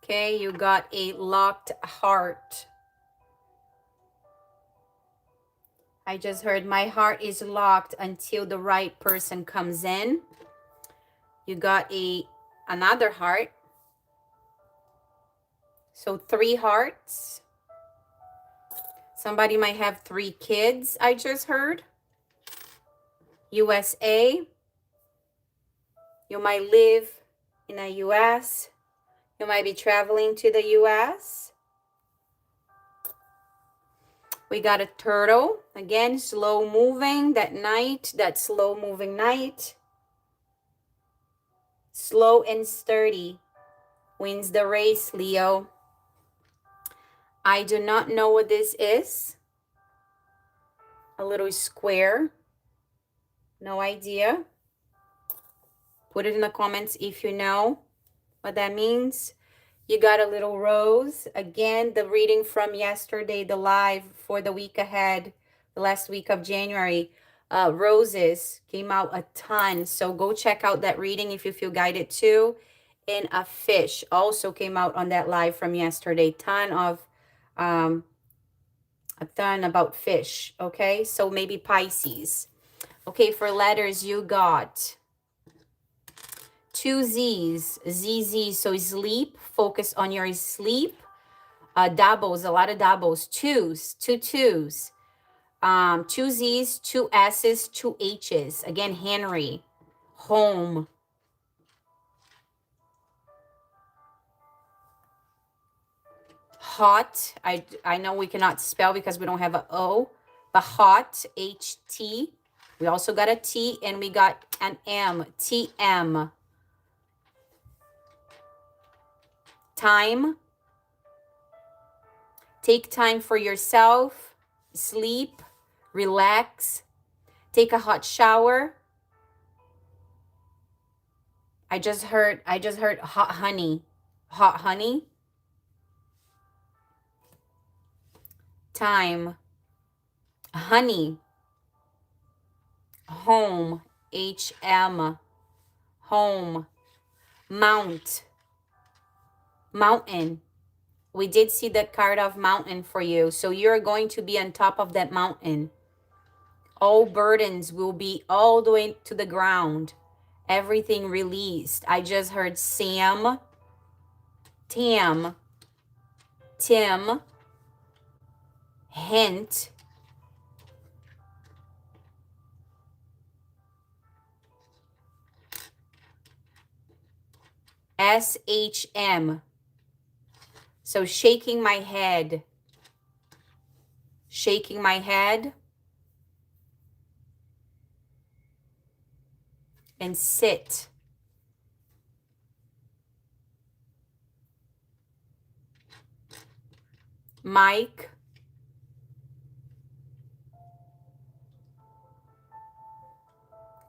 Okay, you got a locked heart. I just heard my heart is locked until the right person comes in. You got another heart. So 3 hearts. Somebody might have 3 kids, I just heard. USA. You might live in the US. You might be traveling to the US. We got a turtle. Again, slow moving that night. That slow moving night. Slow and sturdy wins the race, Leo. I do not know what this is. A little square. No idea. Put it in the comments if you know what that means. You got a little rose. Again, the reading from yesterday, the live for the week ahead, the last week of January. Roses came out a ton. So go check out that reading if you feel guided to. And a fish also came out on that live from yesterday. A ton about fish. Okay, so maybe Pisces. Okay, for letters, you got 2 Z's. ZZ, so sleep. Focus on your sleep. Doubles, a lot of doubles. 2s, 2 2s. 2 Z's, 2 S's, 2 H's. Again, Henry. Home. hot. I know we cannot spell because we don't have an O, but hot, H-T. We also got a T and we got an M, T-M. Time. Take time for yourself. Sleep. Relax. Take a hot shower. I just heard hot honey. Hot honey. Time. Honey. Home. H-M. Home. Mount. Mountain. We did see the card of mountain for you. So you're going to be on top of that mountain. All burdens will be all the way to the ground. Everything released. I just heard Sam, Tam, Tim, hint, S-H-M. So shaking my head. Shaking my head. And sit. Mike.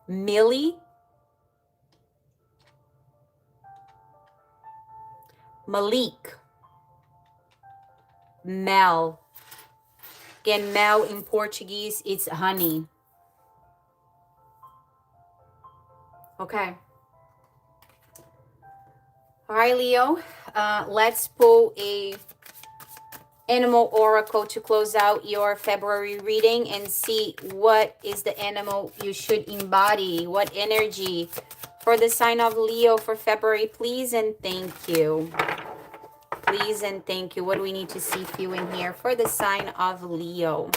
Millie. Malik. Mel. Again, Mel in Portuguese, it's honey. Okay. All right, Leo. Let's pull a animal oracle to close out your February reading and see what is the animal you should embody, what energy for the sign of Leo for February, please and thank you. Please and thank you. What do we need to see for you in here for the sign of Leo?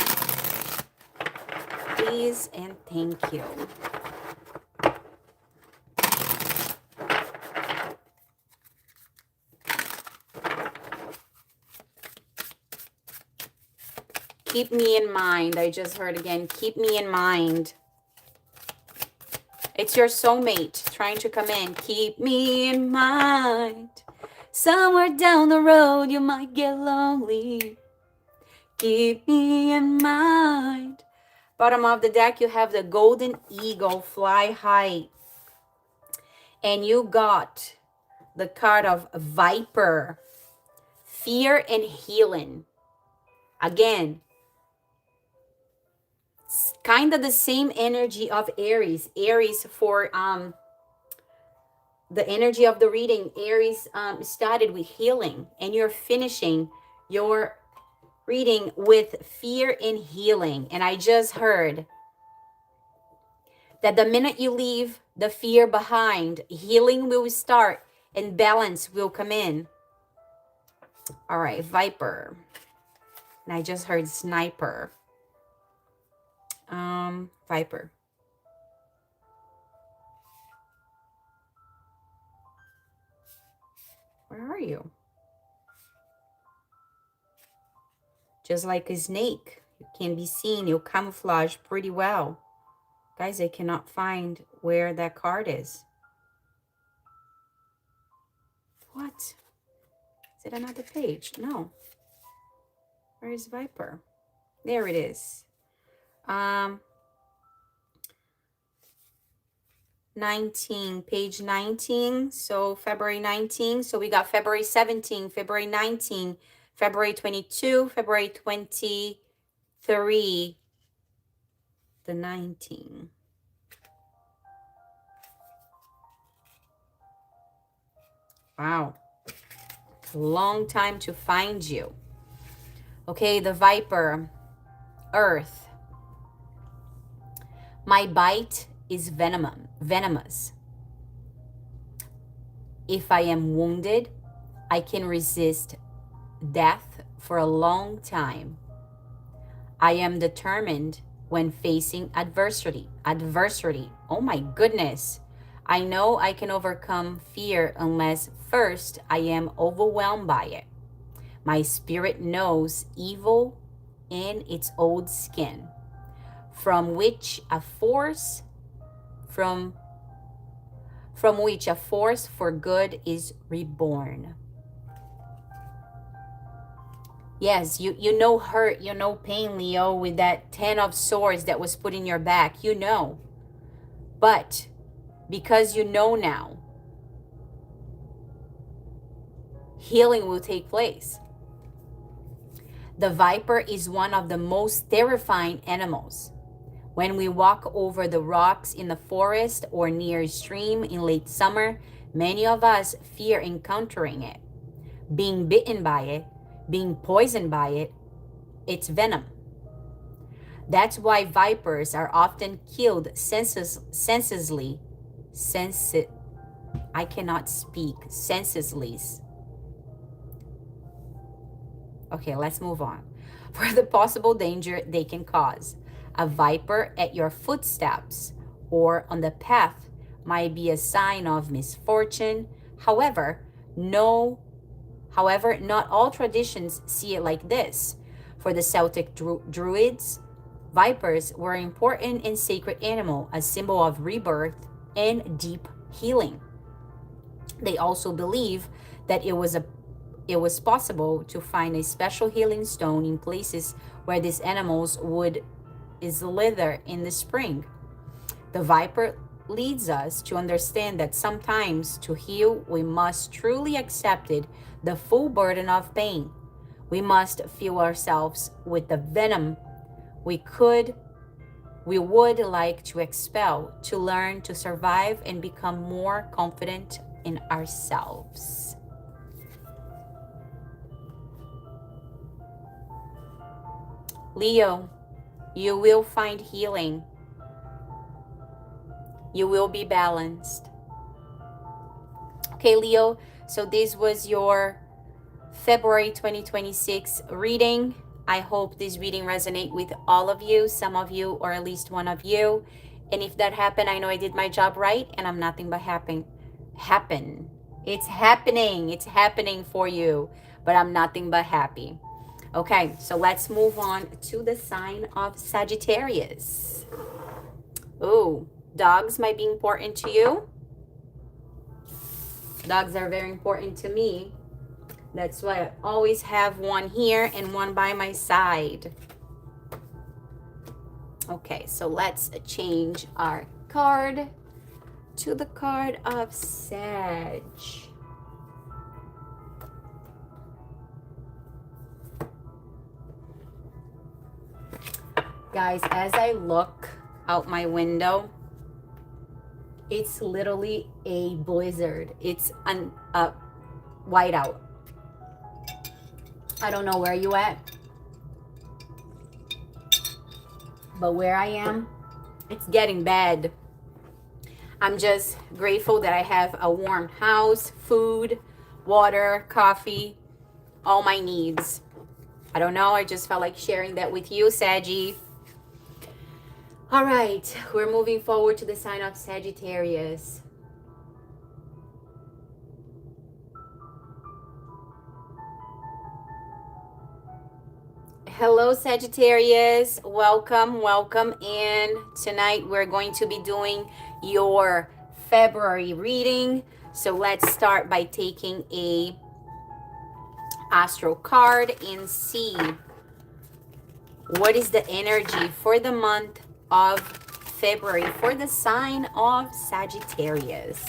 Please and thank you. Keep me in mind. I just heard again, keep me in mind. It's your soulmate trying to come in. Keep me in mind. Somewhere down the road you might get lonely. Keep me in mind. Bottom of the deck, you have the golden eagle, fly high. And you got the card of viper, fear and healing. Again, kind of the same energy of Aries. Aries for the energy of the reading. Aries started with healing, and you're finishing your reading with fear and healing. And I just heard that the minute you leave the fear behind, healing will start and balance will come in. All right, viper. And I just heard sniper. Viper. Where are you? Just like a snake, you can be seen, you camouflage pretty well. Guys, I cannot find where that card is. What? Is it another page? No. Where is Viper? There it is. 19, page 19. So February 19. So we got February 17, February 19, February 22, February 23, the 19. Wow. Long time to find you. Okay, the Viper, Earth. My bite is venomous. If I am wounded, I can resist death for a long time. I am determined when facing adversity. Oh my goodness. I know I can overcome fear unless first I am overwhelmed by it. My spirit knows evil in its old skin, from which a force for good is reborn. Yes, you know hurt, you know pain, Leo, with that 10 of swords that was put in your back. You know. But because you know now, healing will take place. The viper is one of the most terrifying animals. When we walk over the rocks in the forest or near a stream in late summer, many of us fear encountering it, being bitten by it, being poisoned by it, its venom. That's why vipers are often killed senselessly. I cannot speak. Senselessly. Okay, let's move on. For the possible danger they can cause. A viper at your footsteps or on the path might be a sign of misfortune. However, not all traditions see it like this. For the Celtic Druids, vipers were an important and sacred animal, a symbol of rebirth and deep healing. They also believe that it was possible to find a special healing stone in places where these animals would slither in the spring. The viper leads us to understand that sometimes to heal, we must truly accept the full burden of pain. We must fill ourselves with the venom we would like to expel, to learn to survive and become more confident in ourselves. Leo, you will find healing. You will be balanced. Okay, Leo, so this was your February 2026 reading. I hope this reading resonates with all of you, some of you, or at least one of you. And if that happened, I know I did my job right, and I'm nothing but happen. It's happening. It's happening for you, but I'm nothing but happy. Okay, so let's move on to the sign of Sagittarius. Oh, dogs might be important to you. Dogs are very important to me. That's why I always have one here and one by my side. Okay, so let's change our card to the card of Sag. Guys, as I look out my window, it's literally a blizzard. It's a whiteout. I don't know where you at, but where I am, it's getting bad. I'm just grateful that I have a warm house, food, water, coffee, all my needs. I don't know, I just felt like sharing that with you, Saggy. All right, we're moving forward to the sign of Sagittarius. Hello, Sagittarius. Welcome in. Tonight we're going to be doing your February reading. So let's start by taking a astro card and see what is the energy for the month of February for the sign of Sagittarius.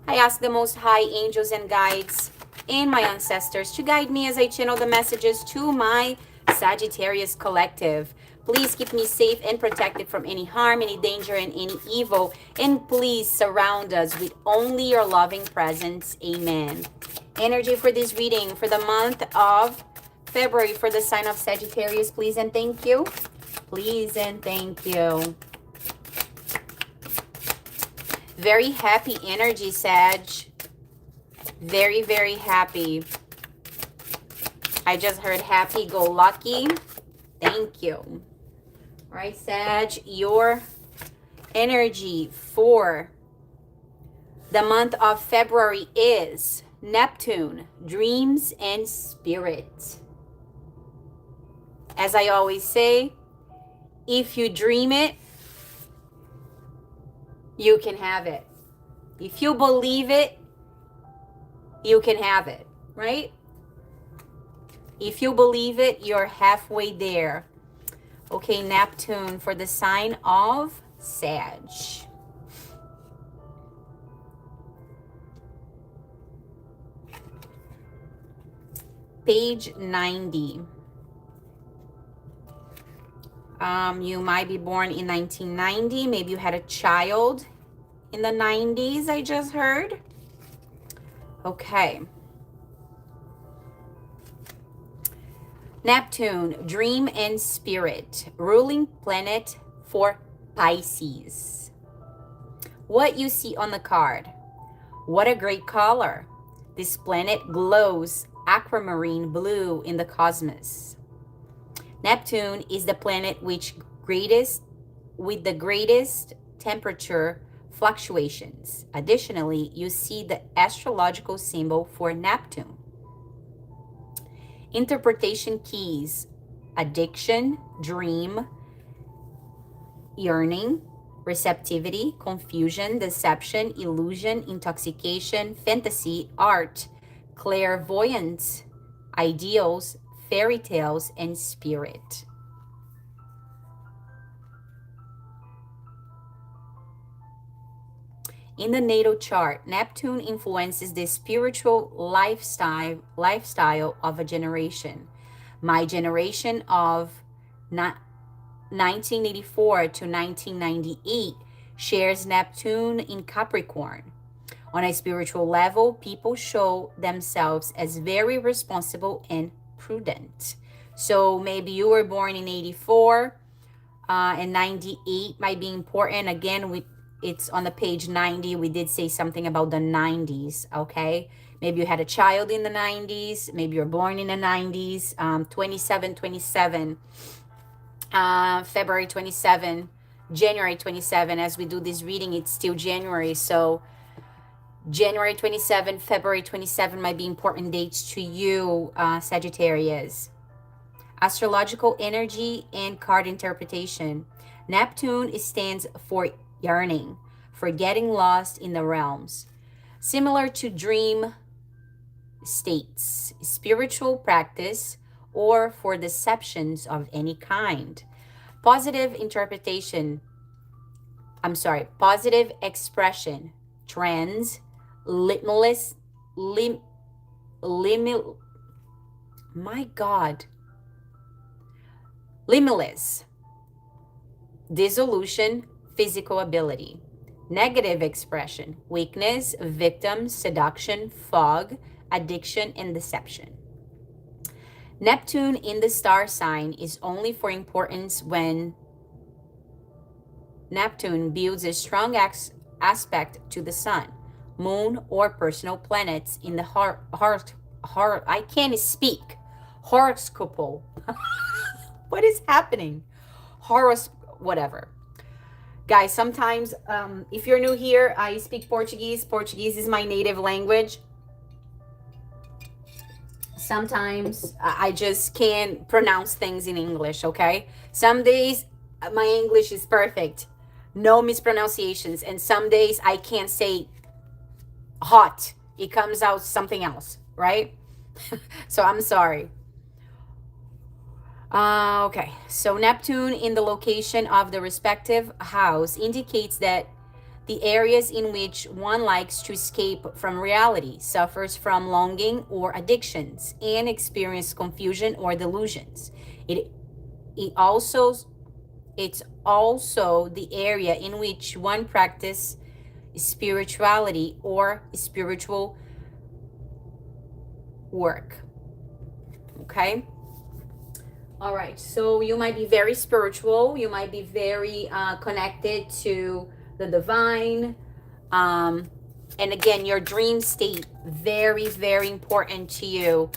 I ask the Most High angels and guides and my ancestors to guide me as I channel the messages to my Sagittarius collective. Please keep me safe and protected from any harm, any danger, and any evil. And please surround us with only your loving presence. Amen. Energy for this reading for the month of February for the sign of Sagittarius, please and thank you. Please and thank you. Very happy energy, Sag. Very, very happy. I just heard happy-go-lucky. Thank you. All right, Sag, your energy for The month of February is Neptune, dreams and spirit. As I always say, if you dream it, you can have it. If you believe it, you can have it, right? If you believe it, you're halfway there. Okay, Neptune for the sign of Sag. Page 90. You might be born in 1990. Maybe you had a child in the 90s, I just heard. Okay. Neptune, dream and spirit, ruling planet for Pisces. What you see on the card. What a great color. This planet glows aquamarine blue in the cosmos. Neptune is the planet with the greatest temperature fluctuations. Additionally, you see the astrological symbol for Neptune. Interpretation keys: addiction, dream, yearning, receptivity, confusion, deception, illusion, intoxication, fantasy, art, clairvoyance, ideals, fairy tales, and spirit. In the natal chart, Neptune influences the spiritual lifestyle of a generation. My generation of 1984 to 1998 shares Neptune in Capricorn. On a spiritual level, people show themselves as very responsible and prudent. So maybe you were born in 84 and 98 might be important. Again, it's on the page 90. We did say something about the 90s, okay? Maybe you had a child in the 90s. Maybe you're born in the 90s. 27, February 27, January 27. As we do this reading, it's still January. So January 27, February 27 might be important dates to you, Sagittarius. Astrological energy and card interpretation. Neptune stands for yearning, for getting lost in the realms. Similar to dream states, spiritual practice, or for deceptions of any kind. Positive expression, trends, limitless, dissolution, physical ability. Negative expression, weakness, victim, seduction, fog, addiction, and deception. Neptune in the star sign is only for importance when Neptune builds a strong aspect to the sun, moon, or personal planets in the I can't speak. Horoscope. What is happening? Whatever. Guys, sometimes if you're new here, I speak Portuguese. Portuguese is my native language. Sometimes I just can't pronounce things in English, okay? Some days my English is perfect. No mispronunciations. And some days I can't say hot. It comes out something else, right? So I'm sorry. Okay, so Neptune in the location of the respective house indicates that the areas in which one likes to escape from reality, suffers from longing or addictions, and experience confusion or delusions. It's also the area in which one practices spirituality or spiritual work. Okay? All right, so you might be very spiritual. You might be very connected to the divine. And again, your dream state, very, very important to you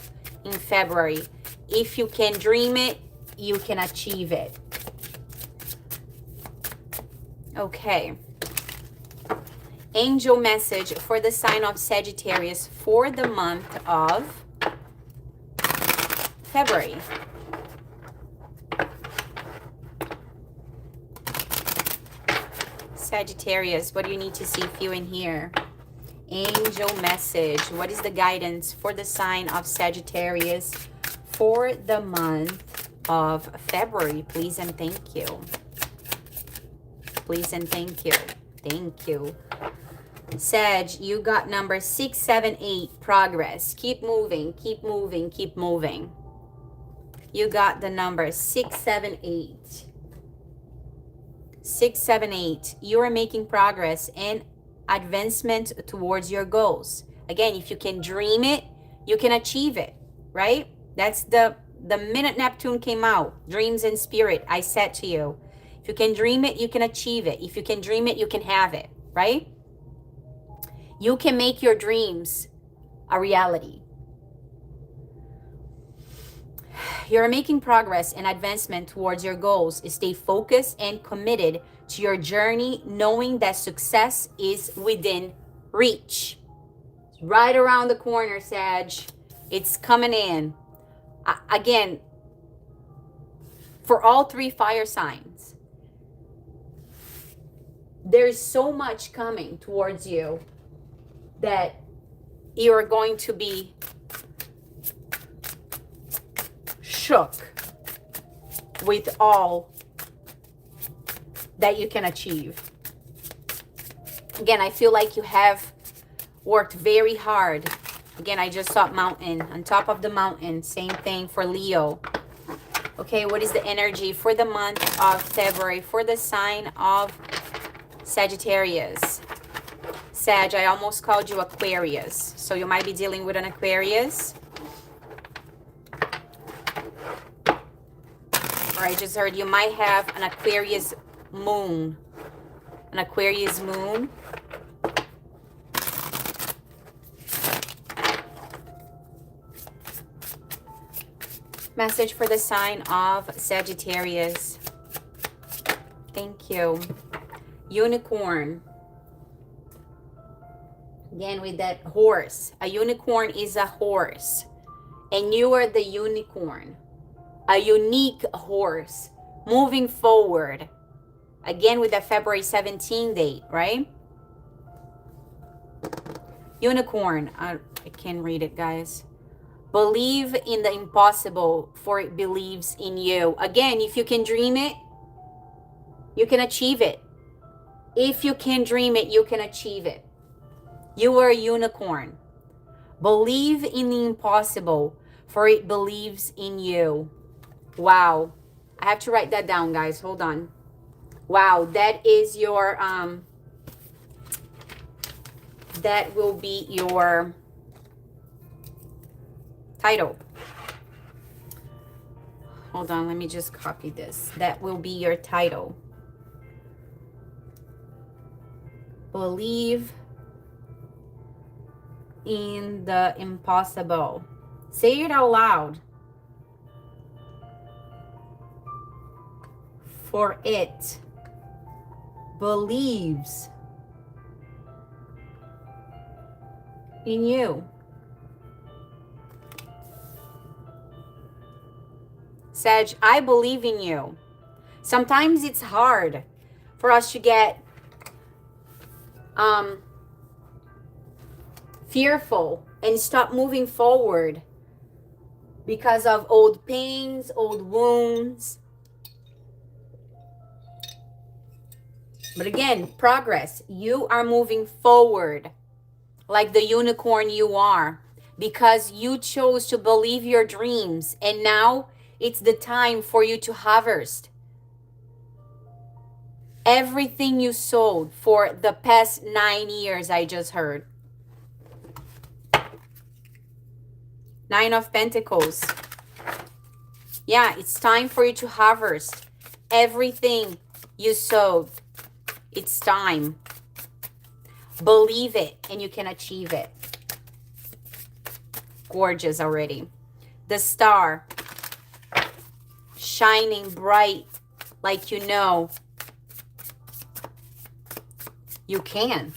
in February. If you can dream it, you can achieve it. Angel message for the sign of Sagittarius for the month of February. Sagittarius, what do you need to see, feel, and hear? Angel message. What is the guidance for the sign of Sagittarius for the month of February? Please and thank you. Please and thank you. Thank you. Sag, you got number 678, progress. Keep moving, keep moving, keep moving. You got the number 678. 678. You are making progress and advancement towards your goals. Again, if you can dream it, you can achieve it, right? That's the minute Neptune came out, dreams and spirit, I said to you, if you can dream it, you can achieve it. If you can dream it, you can have it, right? You can make your dreams a reality. You're making progress and advancement towards your goals. Stay focused and committed to your journey, knowing that success is within reach. It's right around the corner, Sag. It's coming in. Again, for all three fire signs, there's so much coming towards you that you're going to be shook with all that you can achieve. Again, I feel like you have worked very hard. Again, I just saw mountain, on top of the mountain. Same thing for Leo. Okay, what is the energy for the month of February for the sign of Sagittarius? Sag, I almost called you Aquarius. So you might be dealing with an Aquarius. Or I just heard you might have an Aquarius moon. An Aquarius moon. Message for the sign of Sagittarius. Thank you. Unicorn. Again, with that horse. A unicorn is a horse. And you are the unicorn. A unique horse. Moving forward. Again, with the February 17 date, right? Unicorn. I can't read it, guys. Believe in the impossible, for it believes in you. Again, if you can dream it, you can achieve it. If you can dream it, you can achieve it. You are a unicorn. Believe in the impossible, for it believes in you. Wow. I have to write that down, guys. Hold on. Wow, that is your, that will be your title. Hold on, let me just copy this. That will be your title. Believe in the impossible. Say it out loud. For it believes in you. Sag, I believe in you. Sometimes it's hard for us to get fearful and stop moving forward because of old pains, old wounds. But again, progress. You are moving forward like the unicorn you are because you chose to believe your dreams. And now it's the time for you to harvest everything you sowed for the past 9 years, I just heard. 9 of Pentacles. Yeah, it's time for you to harvest everything you sowed. It's time. Believe it and you can achieve it. Gorgeous already. The star. Shining bright like you know you can.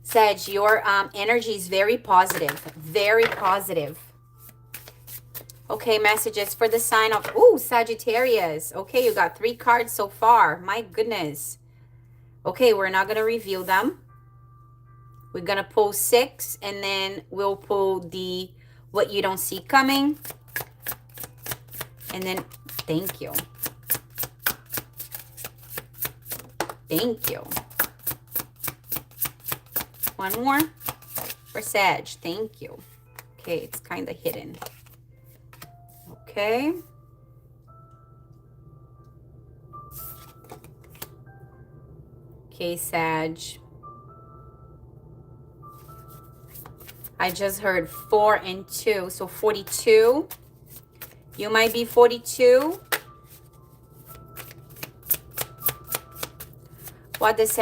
Sag, your energy is very positive. Very positive. Okay, messages for the sign of, ooh, Sagittarius. Okay, you got 3 cards so far. My goodness. Okay, we're not going to reveal them. We're going to pull 6, and then we'll pull the what you don't see coming. And then, thank you. Thank you. One more for Sag. Thank you. Okay, it's kind of hidden. Okay. Okay, Sag. I just heard 4 and 2, so 42. You might be 42. What does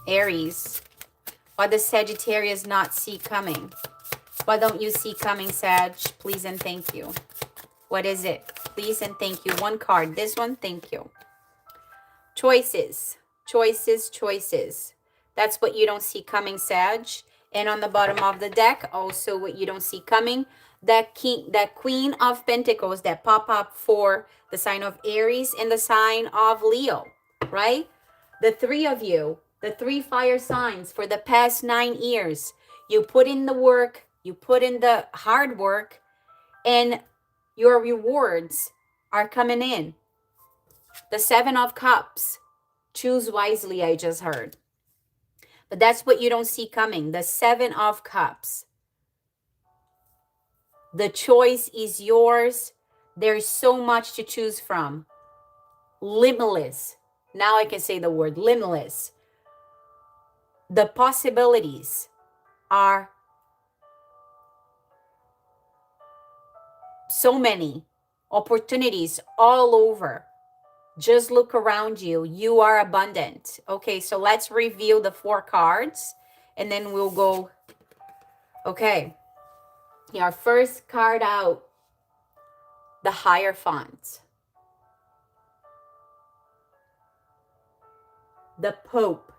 Aries. What does Sagittarius not see coming? What don't you see coming, Sag? Please and thank you. What is it? Please and thank you. One card. This one, thank you. Choices. Choices, choices. That's what you don't see coming, Sag. And on the bottom of the deck, also what you don't see coming, that Queen of Pentacles that pop up for the sign of Aries and the sign of Leo, right? The 3 of you, the 3 fire signs for the past 9 years, you put in the work, you put in the hard work, and your rewards are coming in. The 7 of Cups, choose wisely, I just heard. But that's what you don't see coming, the 7 of Cups. The choice is yours. There's so much to choose from. Limitless. Now I can say the word limitless. The possibilities are so many. Opportunities all over. Just look around you. You are abundant. Okay, so let's reveal the 4 cards and then we'll go. Okay. Your first card out, the Hierophant. The Pope.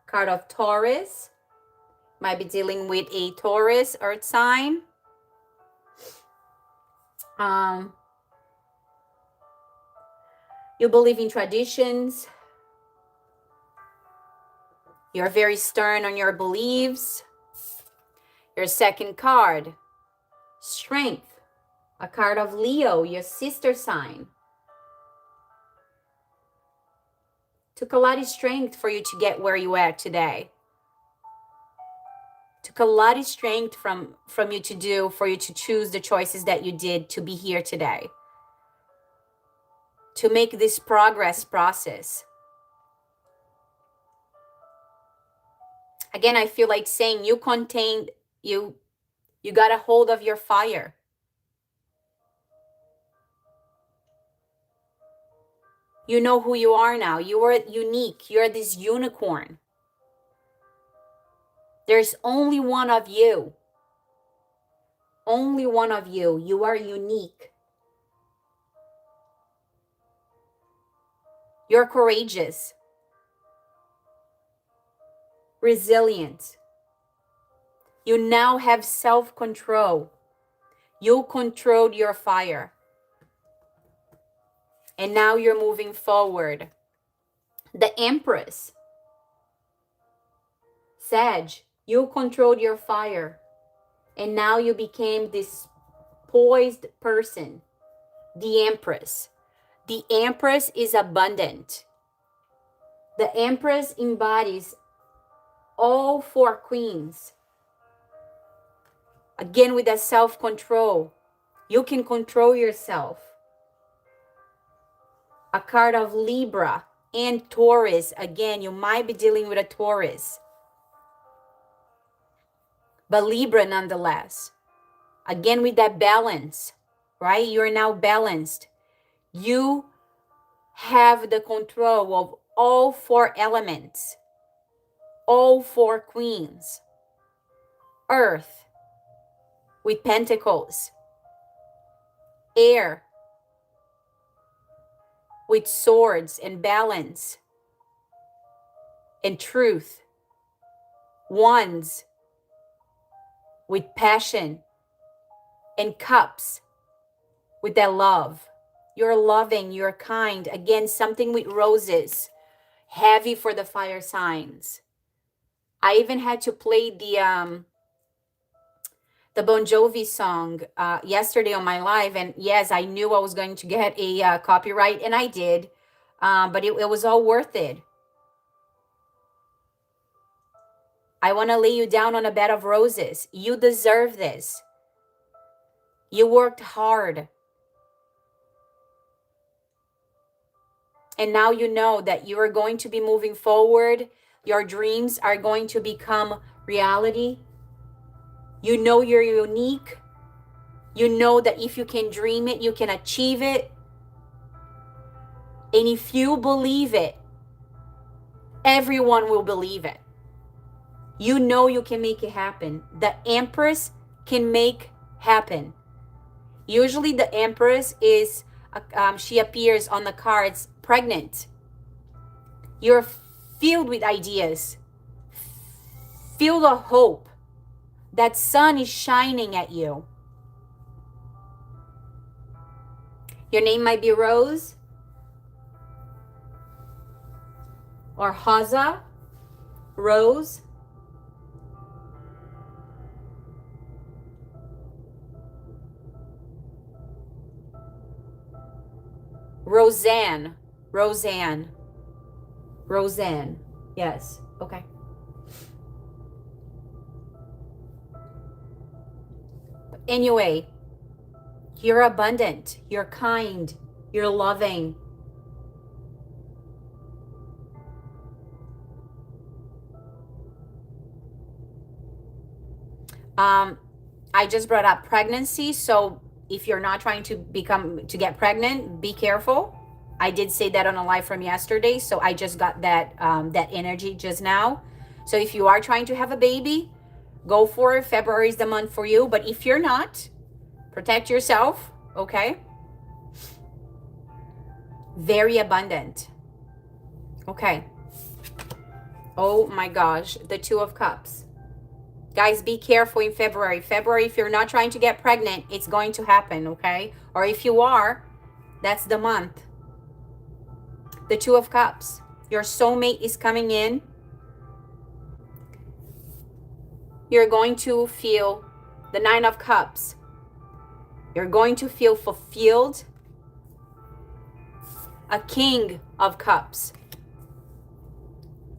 Card of Taurus. Might be dealing with a Taurus earth sign. You believe in traditions. You're very stern on your beliefs. Your second card, Strength. A card of Leo, your sister sign. Took a lot of strength for you to get where you are today. Took a lot of strength from you for you to choose the choices that you did to be here today. To make this progress process. Again, I feel like saying you got a hold of your fire. You know who you are now. You are unique. You're this unicorn. There's only one of you. Only one of you. You are unique. You're courageous. Resilient. You now have self-control. You controlled your fire. And now you're moving forward. The Empress. Sag, you controlled your fire. And now you became this poised person. The Empress. The Empress is abundant. The Empress embodies all 4 queens. Again, with that self-control. You can control yourself. A card of Libra and Taurus. Again, you might be dealing with a Taurus. But Libra nonetheless. Again, with that balance, right? You're now balanced. You have the control of all 4 elements. All 4 queens. Earth with pentacles. Air with swords and balance. and truth. Wands with passion, and cups with that love. You're loving, you're kind. Again, something with roses, heavy for the fire signs. I even had to play the Bon Jovi song yesterday on my live, and yes, I knew I was going to get a copyright, and I did, but it was all worth it. I want to lay you down on a bed of roses. You deserve this. You worked hard. And now you know that you are going to be moving forward. Your dreams are going to become reality. You know you're unique. You know that if you can dream it, you can achieve it. And if you believe it, everyone will believe it. You know you can make it happen. The Empress can make happen. Usually the Empress is, she appears on the cards pregnant. You're filled with ideas, filled of hope. That sun is shining at you. Your name might be Rose or Haza, Rose. Roseanne. Yes. Okay. Anyway, you're abundant, you're kind, you're loving. I just brought up pregnancy, so if you're not trying to get pregnant, be careful. I did say that on a live from yesterday, so I just got that that energy just now. So if you are trying to have a baby, go for it. February is the month for you. But if you're not, protect yourself, okay? Very abundant. Okay. Oh my gosh, the Two of Cups. Guys, be careful in February. February, if you're not trying to get pregnant, it's going to happen, okay? Or if you are, that's the month. The Two of Cups. Your soulmate is coming in. You're going to feel the Nine of Cups. You're going to feel fulfilled. A King of Cups.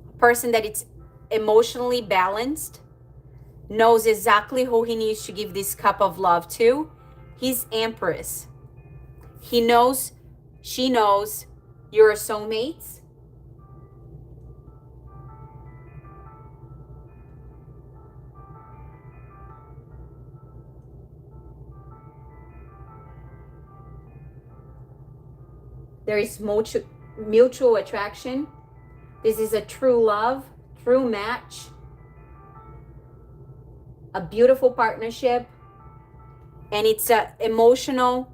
A person that is emotionally balanced. Knows exactly who he needs to give this cup of love to. He's Empress. He knows, she knows you're soulmates. There is mutual attraction. This is a true love, true match. A beautiful partnership, and it's an emotional,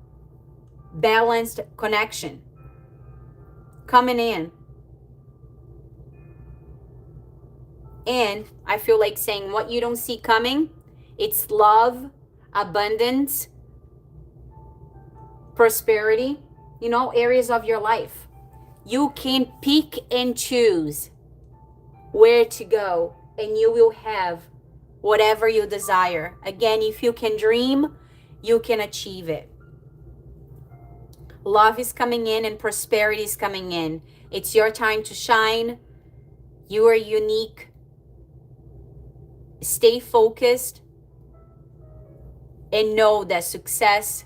balanced connection coming in. And I feel like saying what you don't see coming, it's love, abundance, prosperity, you know, areas of your life. You can pick and choose where to go, and you will have whatever you desire. Again, if you can dream, you can achieve it. Love is coming in and prosperity is coming in. It's your time to shine. You are unique. Stay focused and know that success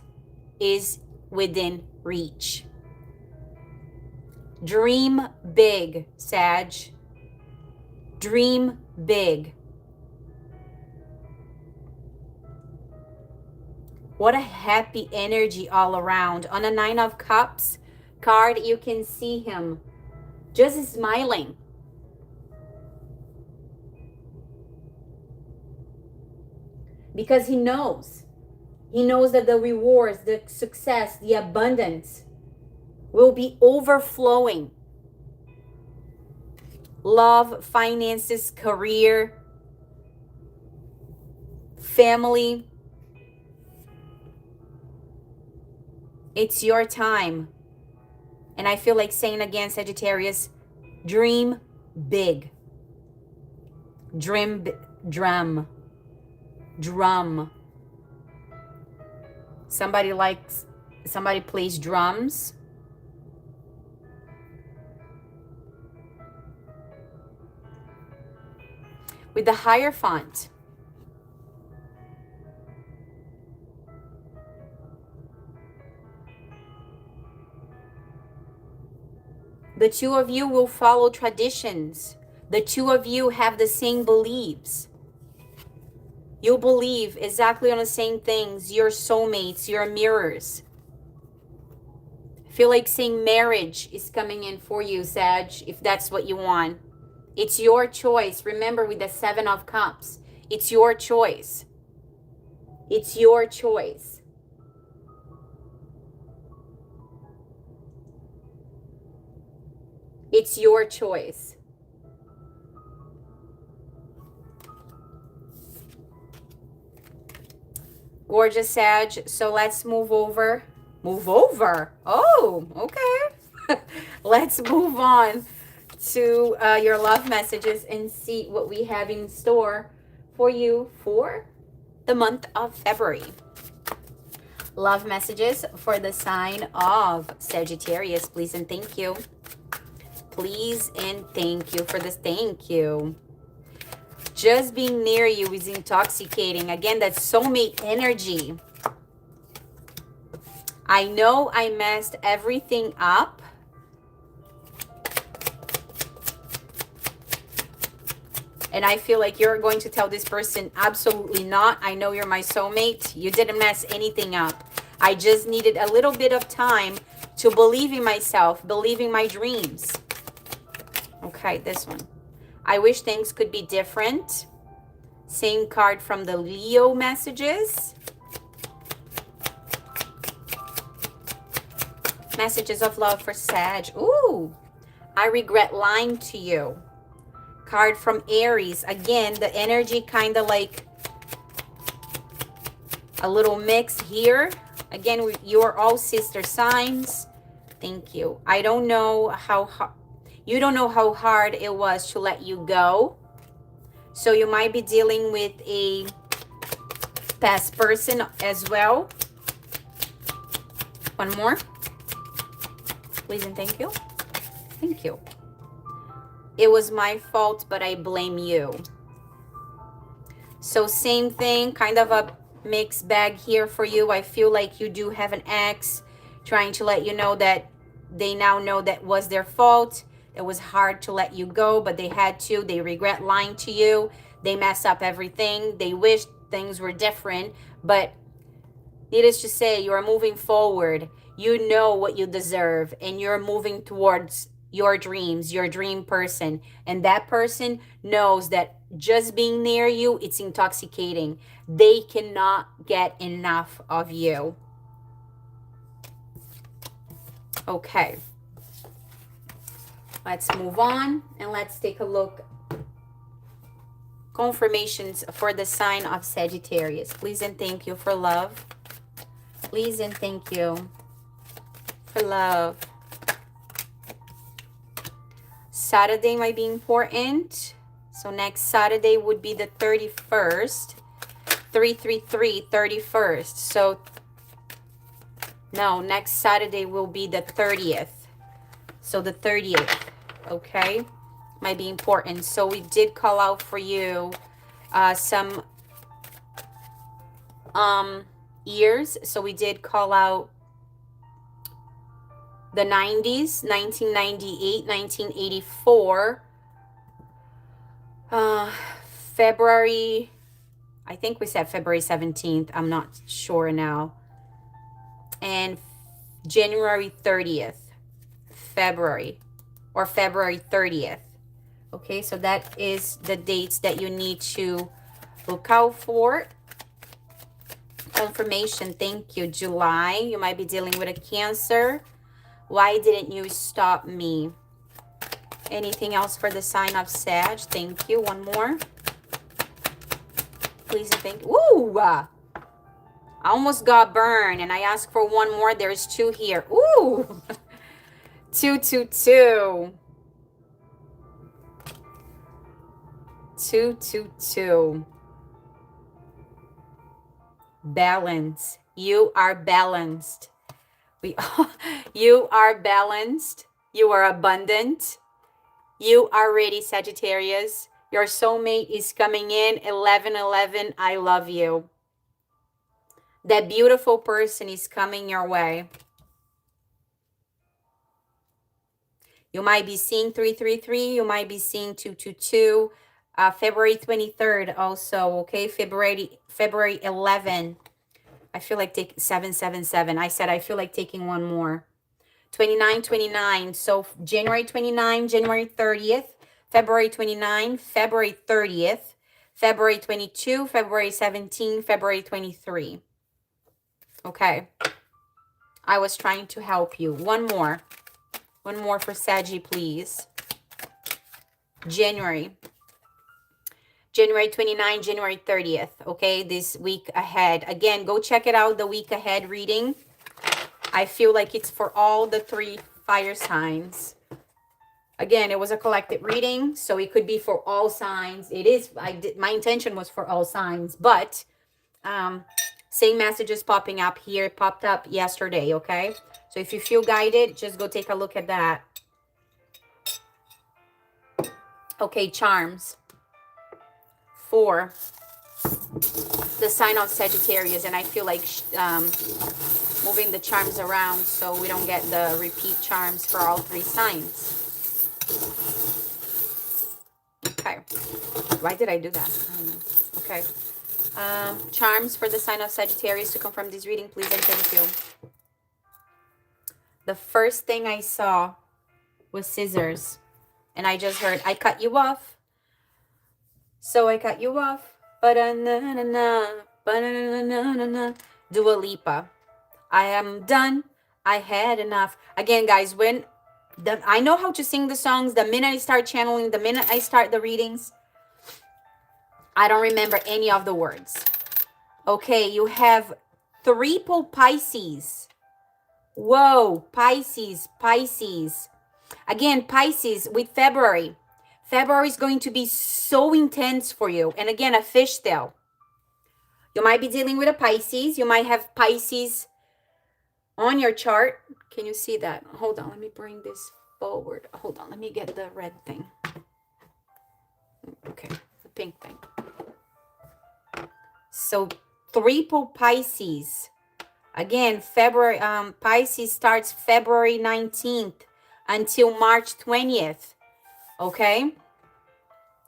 is within reach. Dream big, Sag. Dream big. What a happy energy all around. On a Nine of Cups card, you can see him just smiling. Because he knows. He knows that the rewards, the success, the abundance will be overflowing. love, finances, career, family. It's your time. And I feel like saying again, Sagittarius, dream big. Drum. Somebody plays drums. With the Hierophant. The two of you will follow traditions. The two of you have the same beliefs. You believe exactly on the same things. You're soulmates, you're mirrors. I feel like saying marriage is coming in for you, Sag, if that's what you want. It's your choice. Remember, with the Seven of Cups, it's your choice. It's your choice. It's your choice. Gorgeous, Sag. So let's move over. Move over? Oh, okay. Let's move on to your love messages and see what we have in store for you for the month of February. Love messages for the sign of Sagittarius, please and thank you. Please and thank you for this. Thank you. Just being near you is intoxicating. Again, that's soulmate energy. I know I messed everything up. And I feel like you're going to tell this person, absolutely not. I know you're my soulmate. You didn't mess anything up. I just needed a little bit of time to believe in myself, believe in my dreams. Okay, this one. I wish things could be different. Same card from the Leo messages. Messages of love for Sag. Ooh, I regret lying to you. Card from Aries. Again, the energy kind of like a little mix here. Again, you're all sister signs. Thank you. I don't know how hard. You don't know how hard it was to let you go. So you might be dealing with a past person as well. One more. Please and thank you. Thank you. It was my fault, but I blame you. So same thing, kind of a mixed bag here for you. I feel like you do have an ex trying to let you know that they now know that was their fault. It was hard to let you go, but they had to. They regret lying to you. They mess up everything. They wish things were different, but needless to say, you are moving forward. You know what you deserve, and you're moving towards your dreams, your dream person. And that person knows that just being near you, it's intoxicating. They cannot get enough of you. Okay. Let's move on and let's take a look. Confirmations for the sign of Sagittarius. Please and thank you for love. Please and thank you for love. Saturday might be important. So next Saturday would be the 31st. 333, 31st. So no, next Saturday will be the 30th. So the 30th, okay, might be important. So we did call out for you some years. So we did call out the 90s, 1998, 1984, February, I think we said February 17th. I'm not sure now. And January 30th. February or February 30th. Okay, so that is the dates that you need to look out for. Confirmation, thank you. July, you might be dealing with a Cancer. Why didn't you stop me? Anything else for the sign of Sag? Thank you. One more. Please and thank you. Ooh! I almost got burned, and I asked for one more. There's 2 here. Ooh! 2, 2, 2. 2, 2, 2. Balance. You are balanced. You are balanced. You are abundant. You are ready, Sagittarius. Your soulmate is coming in. 1111. I love you. That beautiful person is coming your way. You might be seeing 333. You might be seeing 222. February 23rd also, okay? February 11. I feel like taking 777. I said I feel like taking one more. 29. So January 29, January 30th, February 29, February 30th, February 22, February 17, February 23. Okay. I was trying to help you. One more. One more for Saggy, please. January 29, January 30th. Okay, this week ahead. Again, go check it out, the week ahead reading. I feel like it's for all the 3 fire signs. Again, it was a collective reading, so it could be for all signs. It is, my intention was for all signs, but same messages popping up here, popped up yesterday, okay? So if you feel guided, just go take a look at that. Okay, charms. 4. The sign of Sagittarius, and I feel like moving the charms around so we don't get the repeat charms for all 3 signs. Okay. Why did I do that? I don't know. Okay. Charms for the sign of Sagittarius to confirm this reading, please and thank you. The first thing I saw was scissors. And I just heard, I cut you off. So I cut you off. Ba-da-na-na-na, ba-da-na-na-na-na. Dua Lipa. I am done. I had enough. Again, guys, I know how to sing the songs. The minute I start channeling, the minute I start the readings, I don't remember any of the words. Okay, you have triple Pisces. Whoa, Pisces. Again, Pisces with February. February is going to be so intense for you. And again, a fishtail. You might be dealing with a Pisces. You might have Pisces on your chart. Can you see that? Hold on, let me bring this forward. Hold on, let me get the red thing. Okay, the pink thing. So triple Pisces. Again, February, Pisces starts February 19th until March 20th. Okay?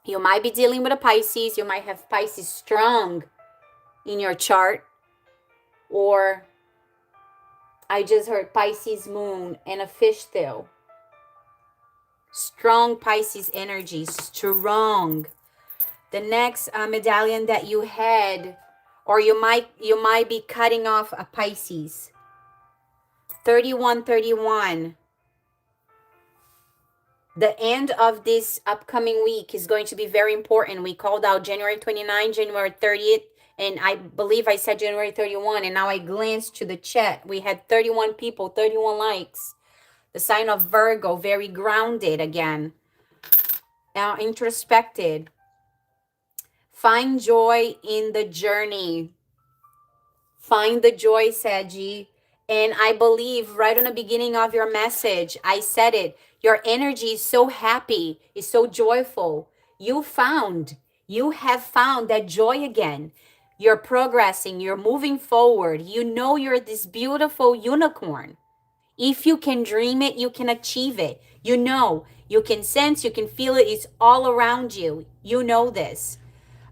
You might be dealing with a Pisces. You might have Pisces strong in your chart. Or I just heard Pisces moon and a fishtail. Strong Pisces energy. Strong. The next medallion that you had, or you might be cutting off a Pisces. 31. The end of this upcoming week is going to be very important. We called out January 29, January 30th, and I believe I said January 31, and now I glanced to the chat. We had 31 people, 31 likes. The sign of Virgo, very grounded again. Now introspected. Find joy in the journey. Find the joy, Saggy. And I believe right on the beginning of your message, I said it. Your energy is so happy, is so joyful. You have found that joy again. You're progressing, you're moving forward. You know you're this beautiful unicorn. If you can dream it, you can achieve it. You know, you can sense, you can feel it. It's all around you. You know this.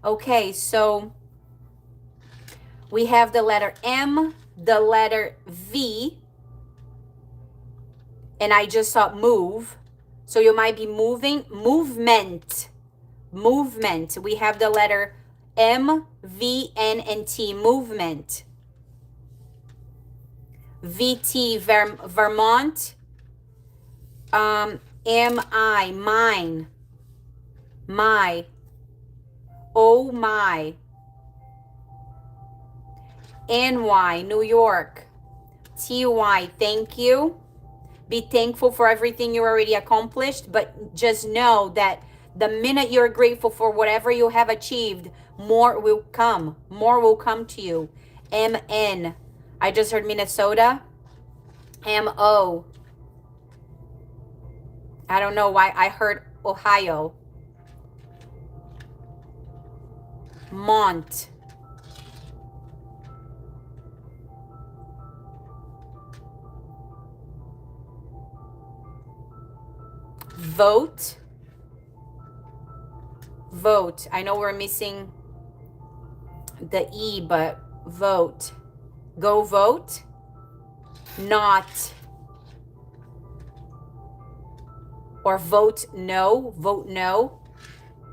Okay, so we have the letter M, the letter V, and I just saw move. So you might be moving, movement. We have the letter M, V, N, and T, movement. VT, Vermont. Am I, mine, my, oh my. NY, New York. TY, thank you. Be thankful for everything you already accomplished, but just know that the minute you're grateful for whatever you have achieved, more will come. More will come to you. MN, I just heard Minnesota. MO, I don't know why I heard Ohio. Mont, vote. Vote. I know we're missing the E, but vote. Go vote. Not. Or vote no. Vote no.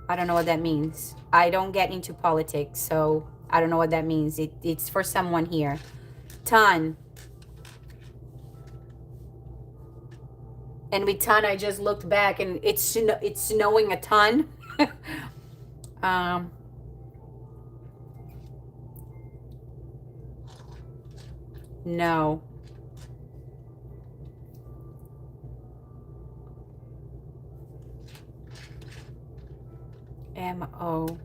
I don't know what that means. I don't get into politics, so I don't know what that means. It's for someone here. Ton. And with ton, I just looked back and it's snowing a ton. No. MO.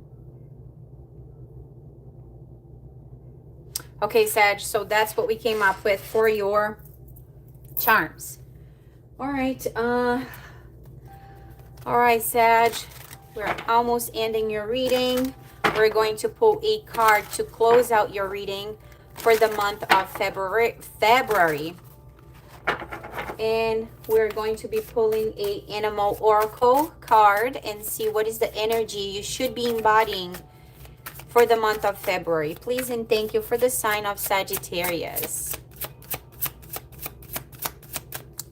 Okay, Sag, so that's what we came up with for your charms. All right. All right, Sag. We're almost ending your reading. We're going to pull a card to close out your reading for the month of February. And we're going to be pulling a animal oracle card and see what is the energy you should be embodying for the month of February. Please and thank you for the sign of Sagittarius.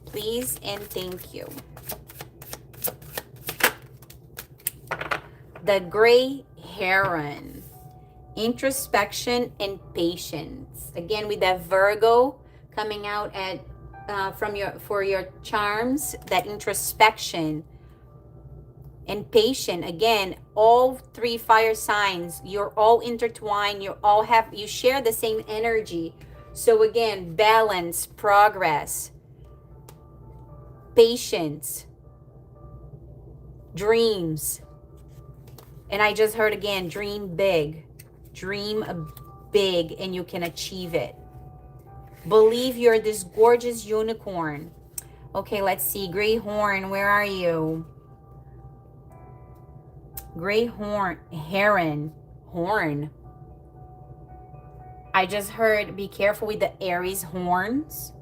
Please and thank you. The Gray Heron. Introspection and patience. Again, with that Virgo coming out at for your charms, that introspection and patient. Again, all three fire signs, you're all intertwined, you share the same energy. So again, balance, progress, patience, dreams. And I just heard again, dream big and you can achieve it. Believe you're this gorgeous unicorn. Okay, let's see. Gray Horn, where are you? Gray Horn, Heron, Horn. I just heard be careful with the Aries horns.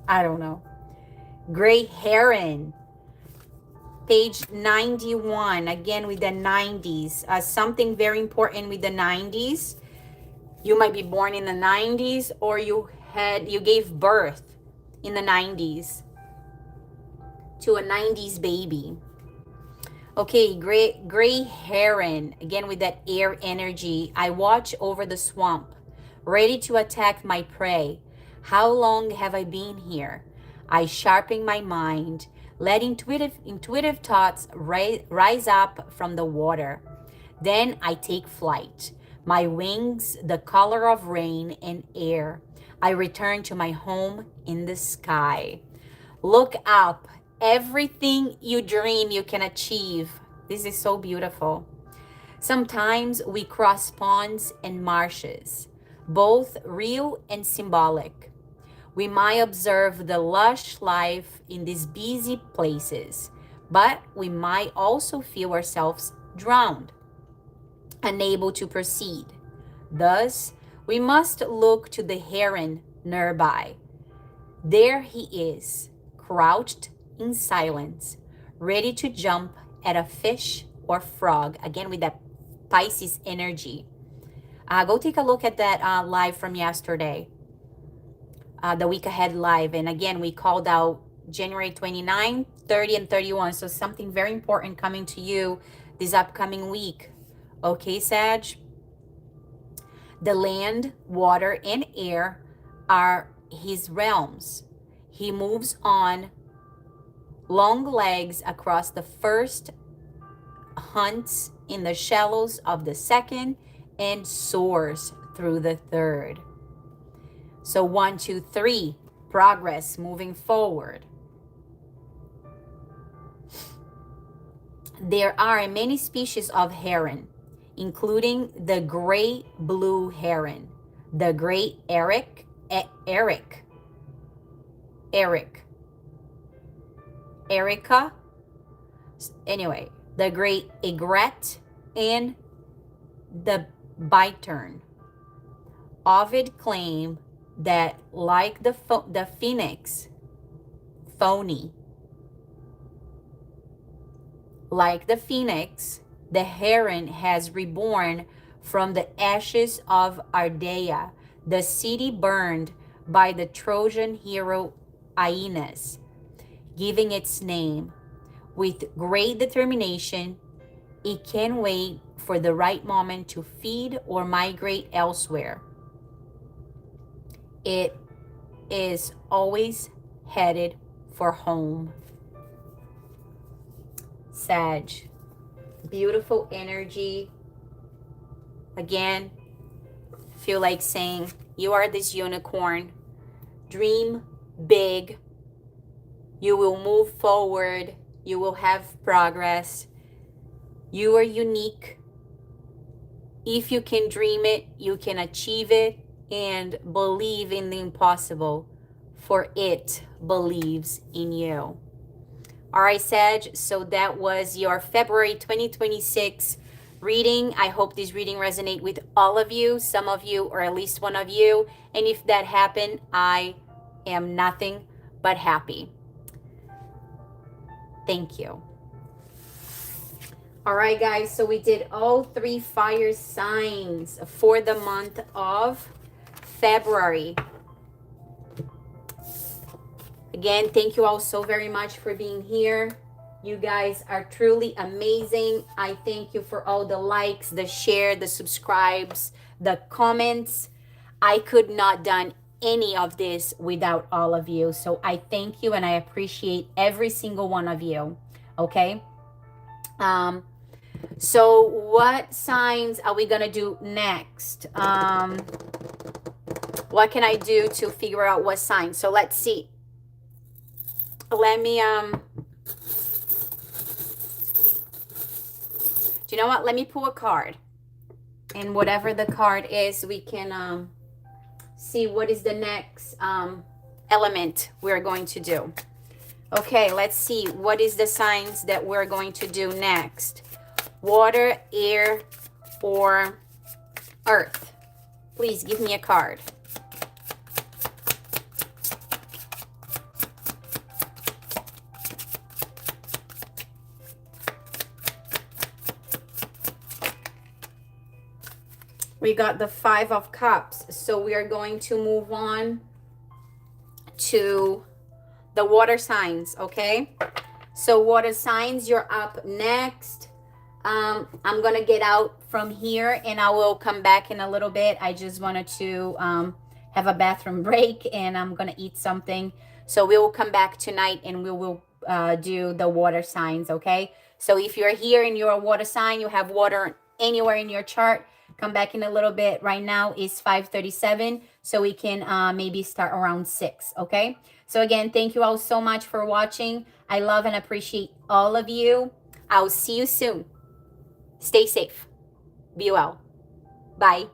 I don't know. Gray Heron. Page 91, again with the 90s. Something very important with the 90s. You might be born in the 90s or you gave birth in the 90s to a 90s baby. Okay, gray heron, again with that air energy. I watch over the swamp, ready to attack my prey. How long have I been here? I sharpen my mind, let intuitive thoughts rise up from the water. Then I take flight, my wings the color of rain and air. I return to my home in the sky. Look up. Everything you dream you can achieve. This is so beautiful. Sometimes we cross ponds and marshes, both real and symbolic. We might observe the lush life in these busy places, but we might also feel ourselves drowned, unable to proceed. Thus, we must look to the heron nearby. There he is, crouched in silence, ready to jump at a fish or frog, again with that Pisces energy. Go take a look at that live from yesterday, the week ahead live. And again, we called out January 29, 30, and 31. So something very important coming to you this upcoming week. Okay, Sag? The land, water, and air are his realms. He moves on long legs across the first, hunts in the shallows of the second, and soars through the third. So 1, 2, 3, progress, moving forward. There are many species of heron, including the gray blue heron, the great Erica, anyway, the great egret, and the bittern. Ovid claimed that, like the phoenix, like the phoenix, the heron has reborn from the ashes of Ardea, the city burned by the Trojan hero Aeneas, giving its name. With great determination, it can wait for the right moment to feed or migrate elsewhere. It is always headed for home. Sag, beautiful energy. Again, feel like saying, you are this unicorn. Dream big. You will move forward. You will have progress. You are unique. If you can dream it, you can achieve it, and believe in the impossible, for it believes in you. All right, Sag, so that was your February 2026 reading. I hope this reading resonates with all of you, some of you, or at least one of you. And if that happened, I am nothing but happy. Thank you. All right, guys, so we did all 3 fire signs for the month of February. Again, thank you all so very much for being here. You guys are truly amazing. I thank you for all the likes, the share, the subscribes, the comments. I could not done any of this without all of you. So I thank you and I appreciate every single one of you. Okay. So what signs are we gonna do next? What can I do to figure out what sign? So let's see. Let me do you know what? Let me pull a card. And whatever the card is, we can see what is the next element we're going to do. Okay, let's see. What is the signs that we're going to do next? Water, air, or earth? Please give me a card. We got the 5 of Cups. So we are going to move on to the water signs, okay? So water signs, you're up next. I'm going to get out from here and I will come back in a little bit. I just wanted to have a bathroom break and I'm going to eat something. So we will come back tonight and we will do the water signs, okay? So if you're here and you're a water sign, you have water anywhere in your chart, come back in a little bit. Right now is 5:37, so we can maybe start around 6, okay? So again, thank you all so much for watching. I love and appreciate all of you. I'll see you soon. Stay safe. Be well. Bye.